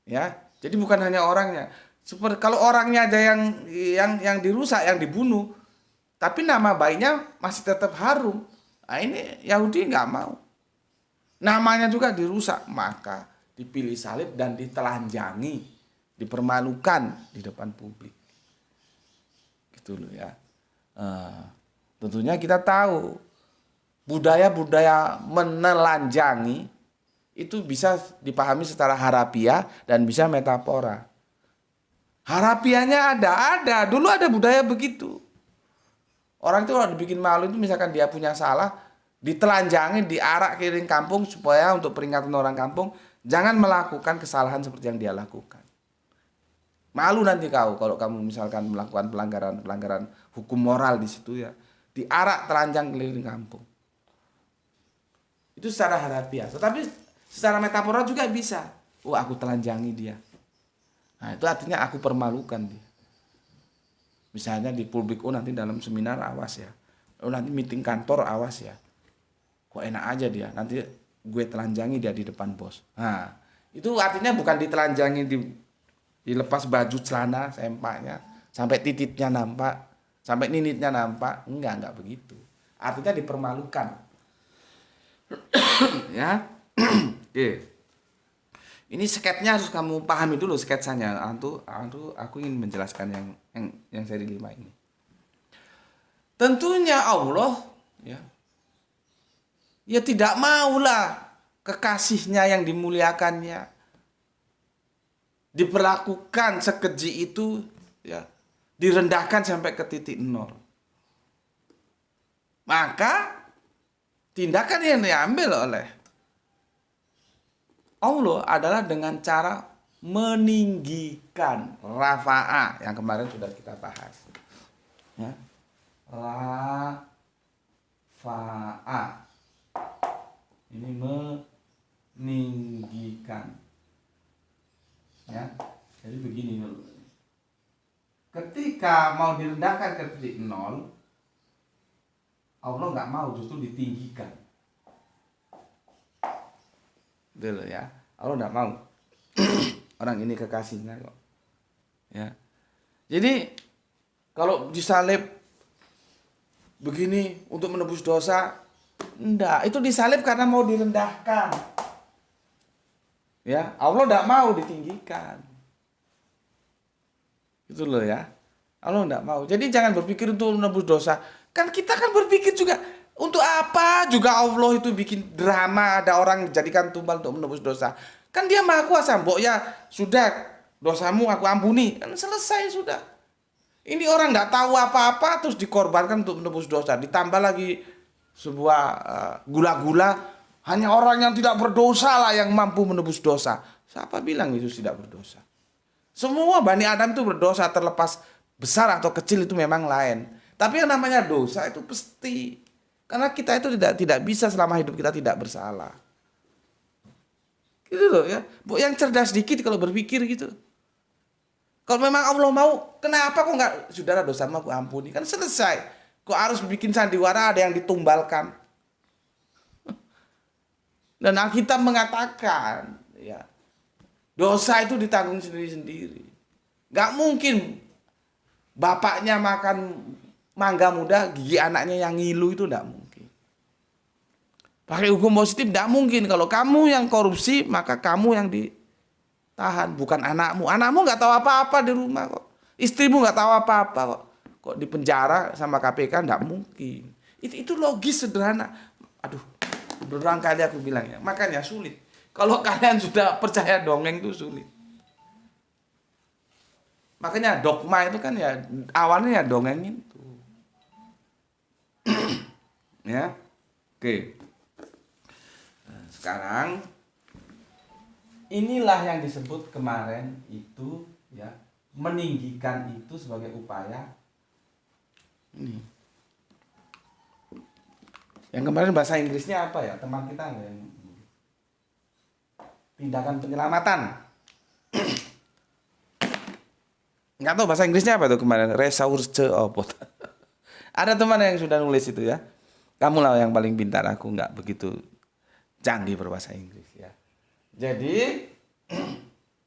Ya, jadi bukan hanya orangnya. Seperti kalau orangnya aja yang dirusak, yang dibunuh, tapi nama baiknya masih tetap harum. Nah, ini Yahudi nggak mau. Namanya juga dirusak, maka dipilih salib dan ditelanjangi, dipermalukan di depan publik. Gitu loh ya. Tentunya kita tahu budaya-budaya menelanjangi itu bisa dipahami secara harafiah dan bisa metafora. Harafiahnya ada. Dulu ada budaya begitu. Orang itu kalau dibikin malu itu misalkan dia punya salah, ditelanjangi, diarak keliling kampung supaya untuk peringatan orang kampung jangan melakukan kesalahan seperti yang dia lakukan. Malu nanti kau kalau kamu misalkan melakukan pelanggaran hukum moral di situ ya. Diarak telanjang keliling kampung. Itu secara harafiah. Tetapi secara metafora juga bisa. Aku telanjangi dia. Nah, itu artinya aku permalukan dia. Misalnya di publik, nanti dalam seminar awas ya. Nanti meeting kantor awas ya. Kok enak aja dia. Nanti gue telanjangi dia di depan bos. Nah, itu artinya bukan ditelanjangi dilepas baju celana sempaknya sampai titiknya nampak, sampai ninitnya nampak. Enggak begitu. Artinya dipermalukan. Ya. Oke. Ini sketnya harus kamu pahami dulu sketsanya. Aku ingin menjelaskan yang seri 5 ini. Tentunya Allah ya tidak maulah kekasihnya yang dimuliakannya diperlakukan sekeji itu ya, direndahkan sampai ke titik nol. Maka tindakan yang diambil oleh Allah adalah dengan cara meninggikan rafa'a yang kemarin sudah kita bahas. Ya. Rafa'a. Ini meninggikan. Ya. Jadi begini. Ketika mau direndahkan ke titik nol, Allah nggak mau, justru ditinggikan. Dulu ya, Allah enggak mau. Orang ini kekasihnya kok. Ya. Jadi kalau disalib begini untuk menebus dosa, enggak, itu disalib karena mau direndahkan. Ya, Allah enggak mau ditinggikan. Itu loh ya. Allah enggak mau. Jadi jangan berpikir untuk menebus dosa. Kan kita kan berpikir juga untuk apa juga Allah itu bikin drama ada orang dijadikan tumbal untuk menebus dosa. Kan dia maha kuasa. Mbok ya sudah dosamu aku ampuni. Kan selesai sudah. Ini orang nggak tahu apa-apa terus dikorbankan untuk menebus dosa. Ditambah lagi sebuah gula-gula. Hanya orang yang tidak berdosa lah yang mampu menebus dosa. Siapa bilang itu tidak berdosa? Semua Bani Adam itu berdosa, terlepas besar atau kecil itu memang lain. Tapi yang namanya dosa itu pasti. Karena kita itu tidak bisa selama hidup kita tidak bersalah. Gitu loh ya. Yang cerdas dikit kalau berpikir gitu. Kalau memang Allah mau, kenapa kok nggak saudara dosamu aku ampuni? Kan selesai. Kok harus bikin sandiwara ada yang ditumbalkan? Dan Alkitab mengatakan, ya, dosa itu ditanggung sendiri-sendiri. Gak mungkin bapaknya makan mangga muda, gigi anaknya yang ngilu itu gak mungkin. Pakai hukum positif gak mungkin. Kalau kamu yang korupsi, maka kamu yang ditahan, bukan anakmu. Anakmu gak tahu apa-apa di rumah kok. Istrimu gak tahu apa-apa kok. Kok di penjara sama KPK gak mungkin. Itu logis sederhana. Aduh, berulang kali aku bilang ya. Makanya sulit. Kalau kalian sudah percaya dongeng itu sulit. Makanya dogma itu kan ya awalnya ya dongeng itu. Ya. Oke. Nah, sekarang inilah yang disebut kemarin itu ya, meninggikan itu sebagai upaya ini. Yang kemarin bahasa Inggrisnya apa ya? Teman kita yang tindakan penyelamatan. Nggak tahu bahasa Inggrisnya apa tuh kemarin. Resource apa? Ada teman yang sudah nulis itu ya. Kamu lah yang paling pintar, aku nggak begitu canggih berbahasa Inggris ya. Jadi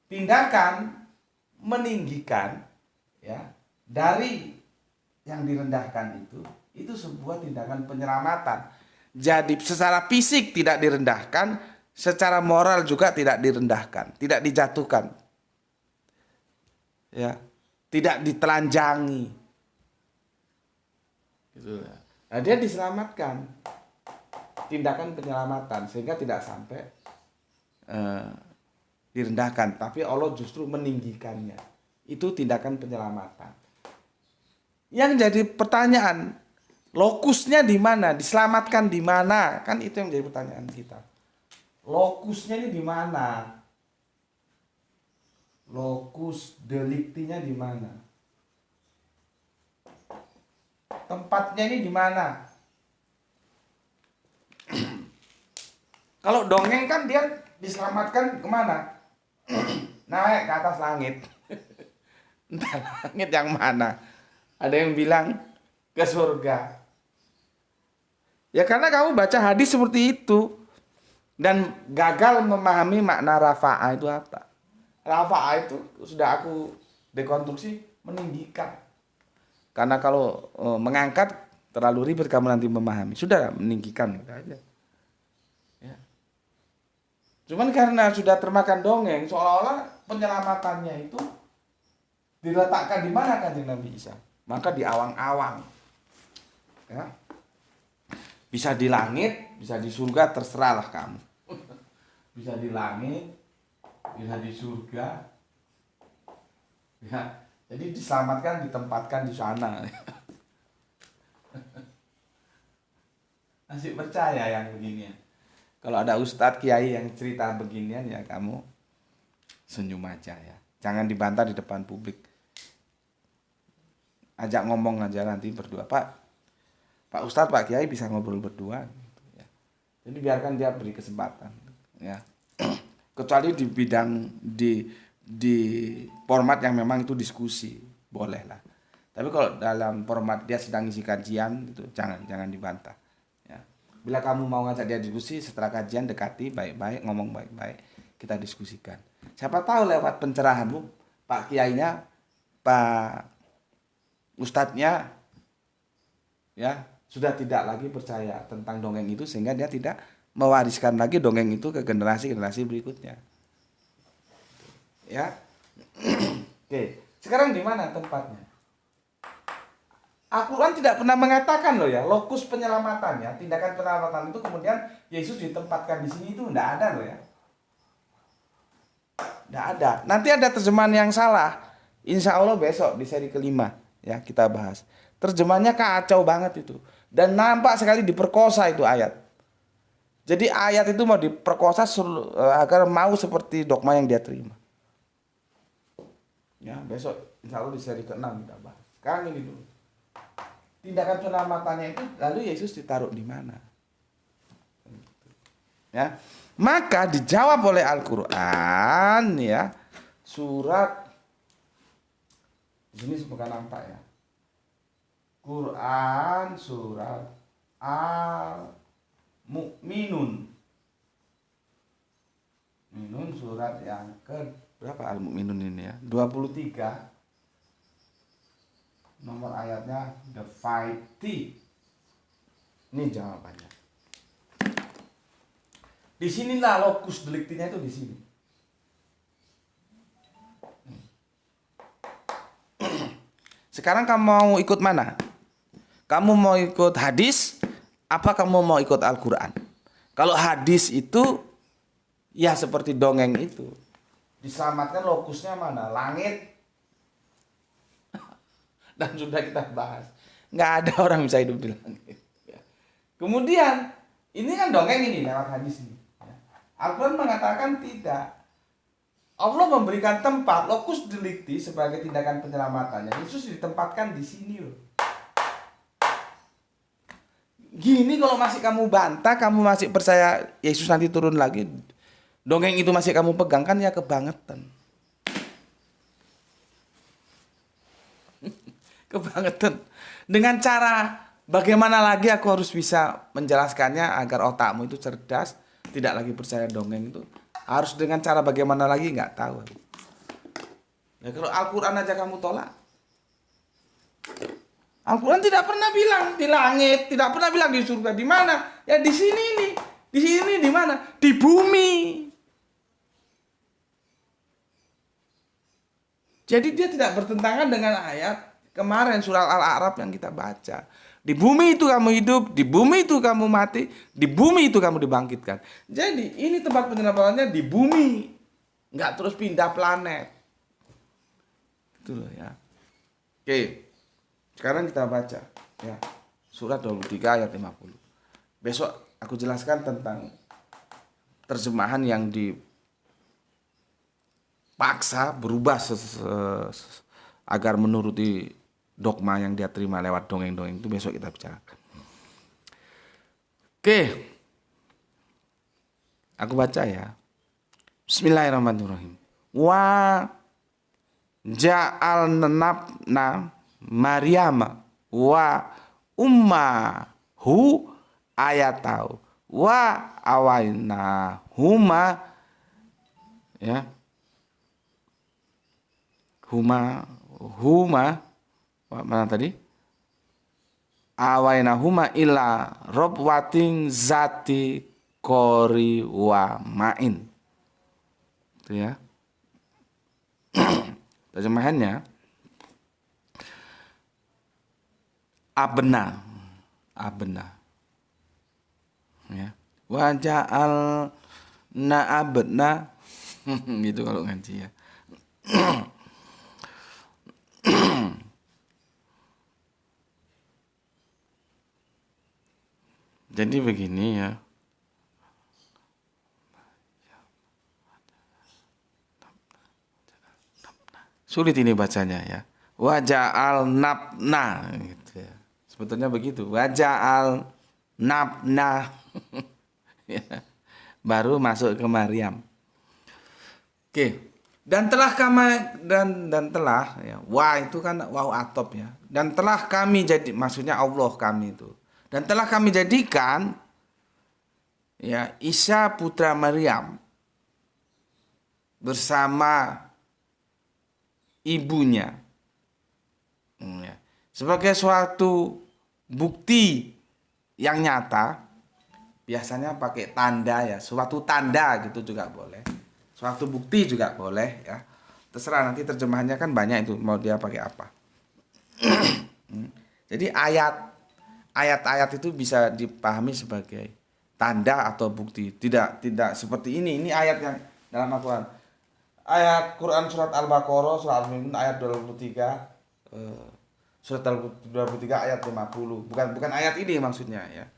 tindakan meninggikan ya dari yang direndahkan itu sebuah tindakan penyelamatan. Jadi secara fisik tidak direndahkan, secara moral juga tidak direndahkan, tidak dijatuhkan. Ya, tidak ditelanjangi. Gitu ya. Nah, dia diselamatkan. Tindakan penyelamatan sehingga tidak sampai direndahkan, tapi Allah justru meninggikannya. Itu tindakan penyelamatan. Yang jadi pertanyaan, lokusnya di mana? Diselamatkan di mana? Kan itu yang jadi pertanyaan kita. Lokusnya ini di mana? Lokus deliktinya di mana? Tempatnya ini di mana? Kalau dongeng kan dia diselamatkan kemana? Naik ke atas langit. Entah langit yang mana. Ada yang bilang ke surga. Ya karena kamu baca hadis seperti itu dan gagal memahami makna rafa'a itu apa. Rafa'a itu sudah aku dekonstruksi meninggikan. Karena kalau mengangkat terlalu ribet kamu nanti memahami. Sudah meninggikan aja. Ya. Cuman karena sudah termakan dongeng, seolah-olah penyelamatannya itu diletakkan di mana Kanjeng Nabi Isa? Maka di awang-awang. Ya. Bisa di langit, bisa di surga, terserahlah kamu. Bisa di langit, bisa di surga. Ya. Jadi diselamatkan, ditempatkan di sana. Masih percaya yang beginian. Kalau ada ustadz kiai yang cerita beginian ya kamu senyum aja ya. Jangan dibantah di depan publik. Ajak ngomong aja nanti berdua. Pak ustadz, Pak kiai bisa ngobrol berdua. Gitu, ya. Jadi biarkan dia beri kesempatan. Ya. Kecuali di bidang di format yang memang itu diskusi, boleh lah. Tapi kalau dalam format dia sedang isi kajian itu jangan dibantah. Ya. Bila kamu mau ngajak dia diskusi setelah kajian, dekati baik-baik, ngomong baik-baik, kita diskusikan. Siapa tahu lewat pencerahanmu, Pak kiainya, Pak ustadznya, ya sudah tidak lagi percaya tentang dongeng itu sehingga dia tidak mewariskan lagi dongeng itu ke generasi berikutnya. Ya. Oke, sekarang di mana tempatnya? Al-Quran tidak pernah mengatakan loh ya, lokus penyelamatannya, tindakan penyelamatan itu kemudian Yesus ditempatkan di sini, itu tidak ada loh ya. Tidak ada. Nanti ada terjemahan yang salah. Insya Allah besok di seri kelima ya kita bahas. Terjemahannya kacau banget itu. Dan nampak sekali diperkosa itu ayat. Jadi ayat itu mau diperkosa agar mau seperti dogma yang dia terima. Ya besok insya Allah di seri ke-6 kita bahas. Sekarang ini dulu. Tindakan penyelamatannya itu lalu Yesus ditaruh di mana? Ya. Maka dijawab oleh Al-Qur'an ya. Surat di sini semoga nampak ya. Quran surat Al-Mu'minun. Minun surat yang ke berapa Al-Mu'minun ini ya? 23. Nomor ayatnya the 50. Ini jawabannya. Di sinilah lokus deliktinya itu di sini. Sekarang kamu mau ikut mana? Kamu mau ikut hadis? Apa kamu mau ikut Al-Quran? Kalau hadis itu ya seperti dongeng itu. Diselamatkan lokusnya mana? Langit. Dan sudah kita bahas, nggak ada orang bisa hidup di langit. Kemudian ini kan dongeng ini lewat hadis ini. Al-Quran mengatakan tidak. Allah memberikan tempat lokus delikti sebagai tindakan penyelamatannya. Yesus ditempatkan di sini loh. Gini kalau masih kamu bantah, kamu masih percaya Yesus nanti turun lagi, dongeng itu masih kamu pegang, kan ya kebangetan. Kebangetan. Dengan cara bagaimana lagi aku harus bisa menjelaskannya agar otakmu itu cerdas, tidak lagi percaya dongeng itu. Harus dengan cara bagaimana lagi nggak tahu. Ya kalau Al-Quran aja kamu tolak. Al-Quran tidak pernah bilang di langit, tidak pernah bilang di surga. Di mana? Ya di sini nih. Di sini di mana? Di bumi. Jadi dia tidak bertentangan dengan ayat kemarin surah Al-A'raf yang kita baca. Di bumi itu kamu hidup, di bumi itu kamu mati, di bumi itu kamu dibangkitkan. Jadi ini tempat penyelamatannya di bumi, nggak terus pindah planet. Itu loh ya. Oke, sekarang kita baca ya surat 23 ayat 50. Besok aku jelaskan tentang terjemahan yang dipaksa berubah agar menuruti dogma yang dia terima lewat dongeng-dongeng itu besok kita bicarakan. Oke. Aku baca ya. Bismillahirrahmanirrahim. Wa ja'alnabna Maryam wa ummahu ayatau wa awaina huma ya. Huma mana tadi? Awainahuma ila robwating zati kori wa main. Itu ya. Terjemahannya abna ya. Wa ja'al na abna gitu kalau ngaji ya. Jadi begini ya. Sulit ini bacanya ya. Waja'al nabna gitu ya. Sebetulnya begitu. Waja'al nabna. Ya. Baru masuk ke Maryam. Oke. Dan telah kami dan telah ya. Wah itu kan wow atop ya. Dan telah kami jadi, maksudnya Allah kami itu. Dan telah kami jadikan ya Isa putra Maryam bersama ibunya ya, sebagai suatu bukti yang nyata. Biasanya pakai tanda ya, suatu tanda gitu juga boleh, suatu bukti juga boleh ya. Terserah nanti terjemahannya kan banyak itu mau dia pakai apa. Jadi ayat-ayat itu bisa dipahami sebagai tanda atau bukti. Tidak seperti ini. Ini ayat yang dalam Al-Quran. Ayat Quran surat Al-Baqarah surat Al-Mu'minun ayat 23, surat Al-23 ayat 50. Bukan ayat ini maksudnya ya.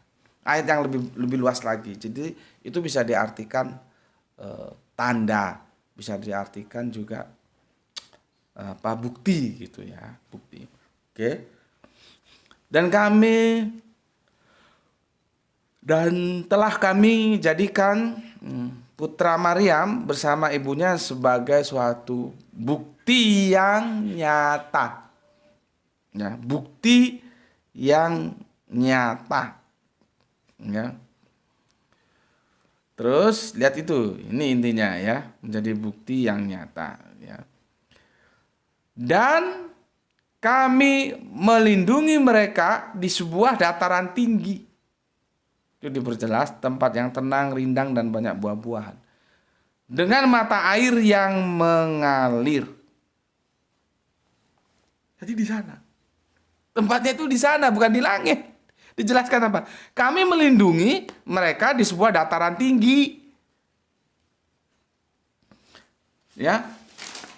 Ayat yang lebih luas lagi. Jadi itu bisa diartikan tanda, bisa diartikan juga bukti gitu ya, bukti. Oke. Dan telah kami jadikan putra Maryam bersama ibunya sebagai suatu bukti yang nyata. Ya, bukti yang nyata. Ya. Terus lihat itu, ini intinya ya, menjadi bukti yang nyata ya. Dan kami melindungi mereka di sebuah dataran tinggi. Itu diperjelas tempat yang tenang, rindang dan banyak buah-buahan. Dengan mata air yang mengalir. Jadi di sana. Tempatnya itu di sana, bukan di langit. Dijelaskan apa? Kami melindungi mereka di sebuah dataran tinggi. Ya.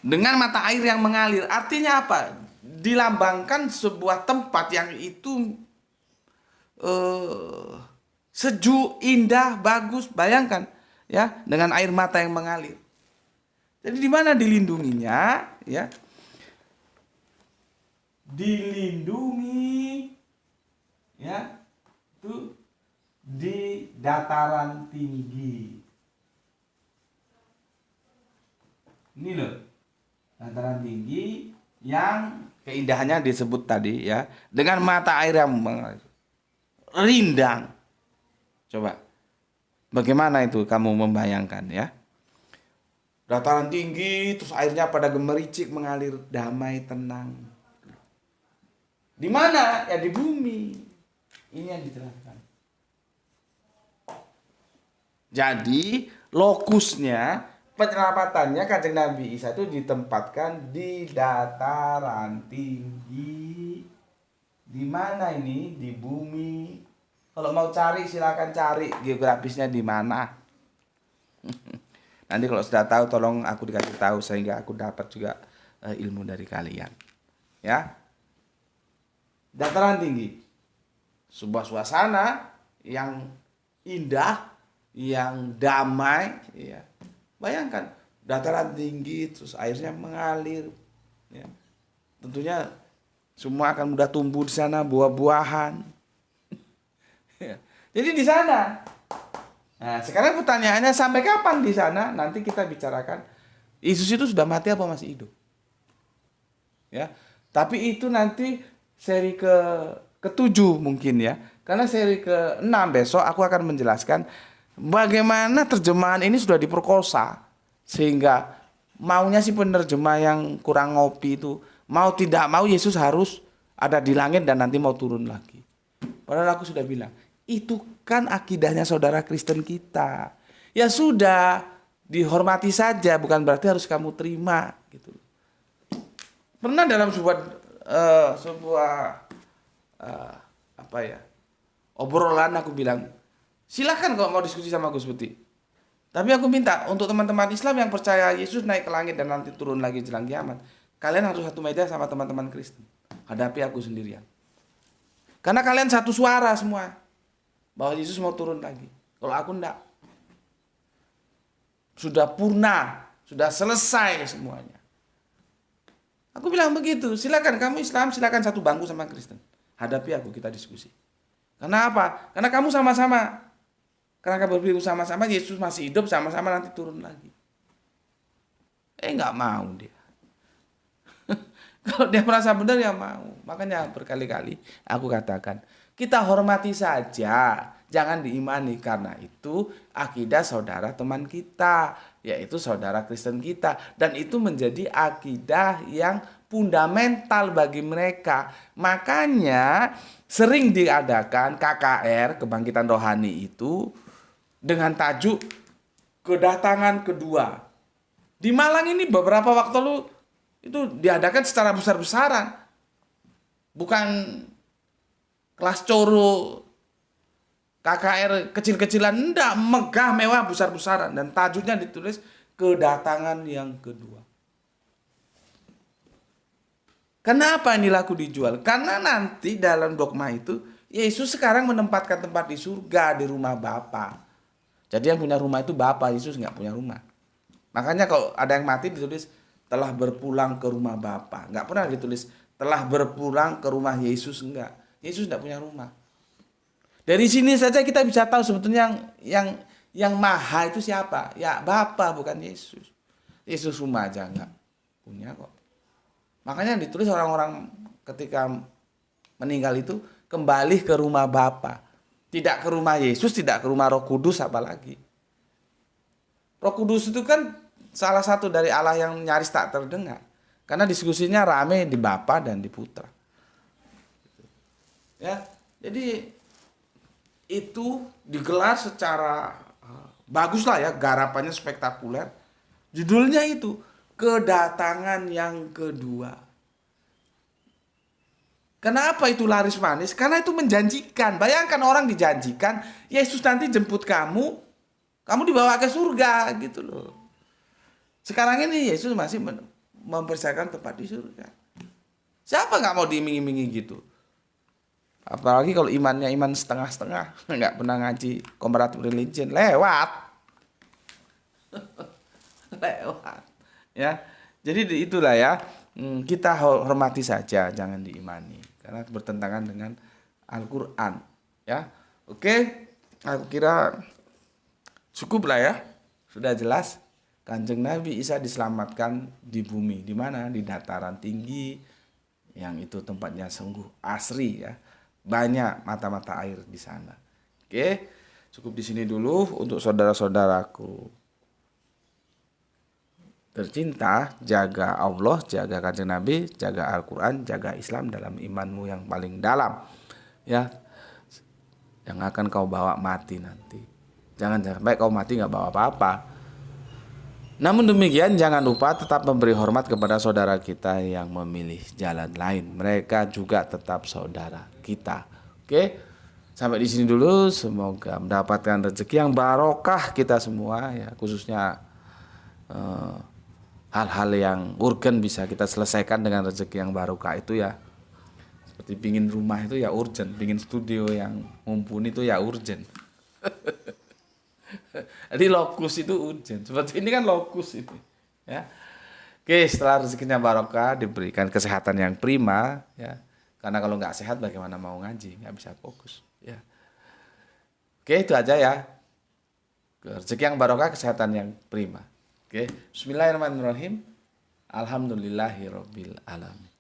Dengan mata air yang mengalir. Artinya apa? Dilambangkan sebuah tempat yang itu sejuk, indah, bagus. Bayangkan ya, dengan air mata yang mengalir. Jadi di mana dilindunginya? Ya. Dilindungi ya, itu di dataran tinggi. Ini loh, dataran tinggi yang keindahannya disebut tadi ya, dengan mata air yang mengalir, rindang. Coba, bagaimana itu kamu membayangkan ya? Dataran tinggi, terus airnya pada gemericik mengalir, damai, tenang. Di mana? Ya di bumi. Ini yang dijelaskan. Jadi lokusnya, penyelamatannya Kanjeng Nabi Isa itu ditempatkan di dataran tinggi. Di mana ini? Di bumi. Kalau mau cari silakan cari geografisnya di mana. Nanti kalau sudah tahu tolong aku dikasih tahu sehingga aku dapat juga ilmu dari kalian. Ya. Dataran tinggi. Sebuah suasana yang indah, yang damai ya. Bayangkan dataran tinggi terus airnya mengalir ya. Tentunya semua akan mudah tumbuh di sana, buah-buahan. Jadi di sana. Nah, sekarang pertanyaannya sampai kapan di sana? Nanti kita bicarakan. Yesus itu sudah mati apa masih hidup? Ya. Tapi itu nanti seri ke-7 mungkin ya. Karena seri ke-6 besok aku akan menjelaskan bagaimana terjemahan ini sudah diperkosa. Sehingga maunya si penerjemah yang kurang ngopi itu, mau tidak mau Yesus harus ada di langit dan nanti mau turun lagi. Padahal aku sudah bilang, itu kan akidahnya saudara Kristen kita. Ya sudah, dihormati saja, bukan berarti harus kamu terima gitu. Pernah dalam obrolan aku bilang, silakan kalau mau diskusi sama Gus Putih. Tapi aku minta untuk teman-teman Islam yang percaya Yesus naik ke langit dan nanti turun lagi jelang kiamat, kalian harus satu meja sama teman-teman Kristen. Hadapi aku sendirian. Karena kalian satu suara semua bahwa Yesus mau turun lagi. Kalau aku enggak. Sudah purna, sudah selesai semuanya. Aku bilang begitu, silakan kamu Islam, silakan satu bangku sama Kristen. Hadapi aku, kita diskusi. Karena apa? Karena kamu sama-sama. Karena kamu berpikir sama-sama, Yesus masih hidup, sama-sama nanti turun lagi. Enggak mau dia. Kalau dia merasa benar ya mau. Makanya berkali-kali aku katakan, kita hormati saja, jangan diimani, karena itu akidah saudara teman kita, yaitu saudara Kristen kita, dan itu menjadi akidah yang fundamental bagi mereka. Makanya sering diadakan KKR, kebangkitan rohani itu, dengan tajuk kedatangan kedua. Di Malang ini beberapa waktu lalu itu diadakan secara besar-besaran. Bukan kelas coro, KKR kecil-kecilan, enggak, megah, mewah, besar-besaran, dan tajuknya ditulis kedatangan yang kedua. Kenapa ini laku dijual? Karena nanti dalam dogma itu Yesus sekarang menempatkan tempat di surga, di rumah Bapa. Jadi yang punya rumah itu Bapa, Yesus nggak punya rumah. Makanya kalau ada yang mati ditulis telah berpulang ke rumah Bapa. Nggak pernah ditulis telah berpulang ke rumah Yesus, enggak. Yesus nggak punya rumah. Dari sini saja kita bisa tahu sebetulnya yang maha itu siapa? Ya Bapa, bukan Yesus. Yesus rumah aja nggak punya kok. Makanya ditulis orang-orang ketika meninggal itu kembali ke rumah Bapa. Tidak ke rumah Yesus, tidak ke rumah Roh Kudus apalagi. Roh Kudus itu kan salah satu dari Allah yang nyaris tak terdengar. Karena diskusinya rame di Bapa dan di Putra. Ya, jadi itu digelar secara bagus lah ya, garapannya spektakuler. Judulnya itu kedatangan yang kedua. Kenapa itu laris manis? Karena itu menjanjikan. Bayangkan orang dijanjikan, Yesus nanti jemput kamu, kamu dibawa ke surga gitu loh. Sekarang ini Yesus masih mempersiapkan tempat di surga. Siapa nggak mau diiming-imingi gitu? Apalagi kalau imannya iman setengah-setengah, nggak pernah ngaji comparative religion, lewat. Lewat. Ya. Jadi itulah ya, kita hormati saja, jangan diimani karena bertentangan dengan Al-Qur'an, ya. Oke, aku kira cukup lah ya. Sudah jelas Kanjeng Nabi Isa diselamatkan di bumi, di mana? Di dataran tinggi yang itu tempatnya sungguh asri ya. Banyak mata-mata air di sana. Oke, cukup di sini dulu untuk saudara-saudaraku tercinta. Jaga Allah, jaga Kanjeng Nabi, jaga Al-Quran, jaga Islam dalam imanmu yang paling dalam, ya, yang akan kau bawa mati nanti. Jangan sampai kau mati nggak bawa apa-apa. Namun demikian jangan lupa tetap memberi hormat kepada saudara kita yang memilih jalan lain. Mereka juga tetap saudara kita. Oke, sampai di sini dulu. Semoga mendapatkan rezeki yang barokah kita semua, ya, khususnya hal-hal yang urgen bisa kita selesaikan dengan rezeki yang barokah itu ya. Seperti pingin rumah itu ya urgen, pingin studio yang mumpuni itu ya urgen. Jadi lokus itu urgen. Seperti ini kan lokus itu, ya. Oke, setelah rezekinya barokah, diberikan kesehatan yang prima, ya. Karena kalau nggak sehat bagaimana mau ngaji, nggak bisa fokus, ya. Oke, itu aja ya. Rezeki yang barokah, kesehatan yang prima. Oke, bismillahirrahmanirrahim. Alhamdulillahirabbil alamin.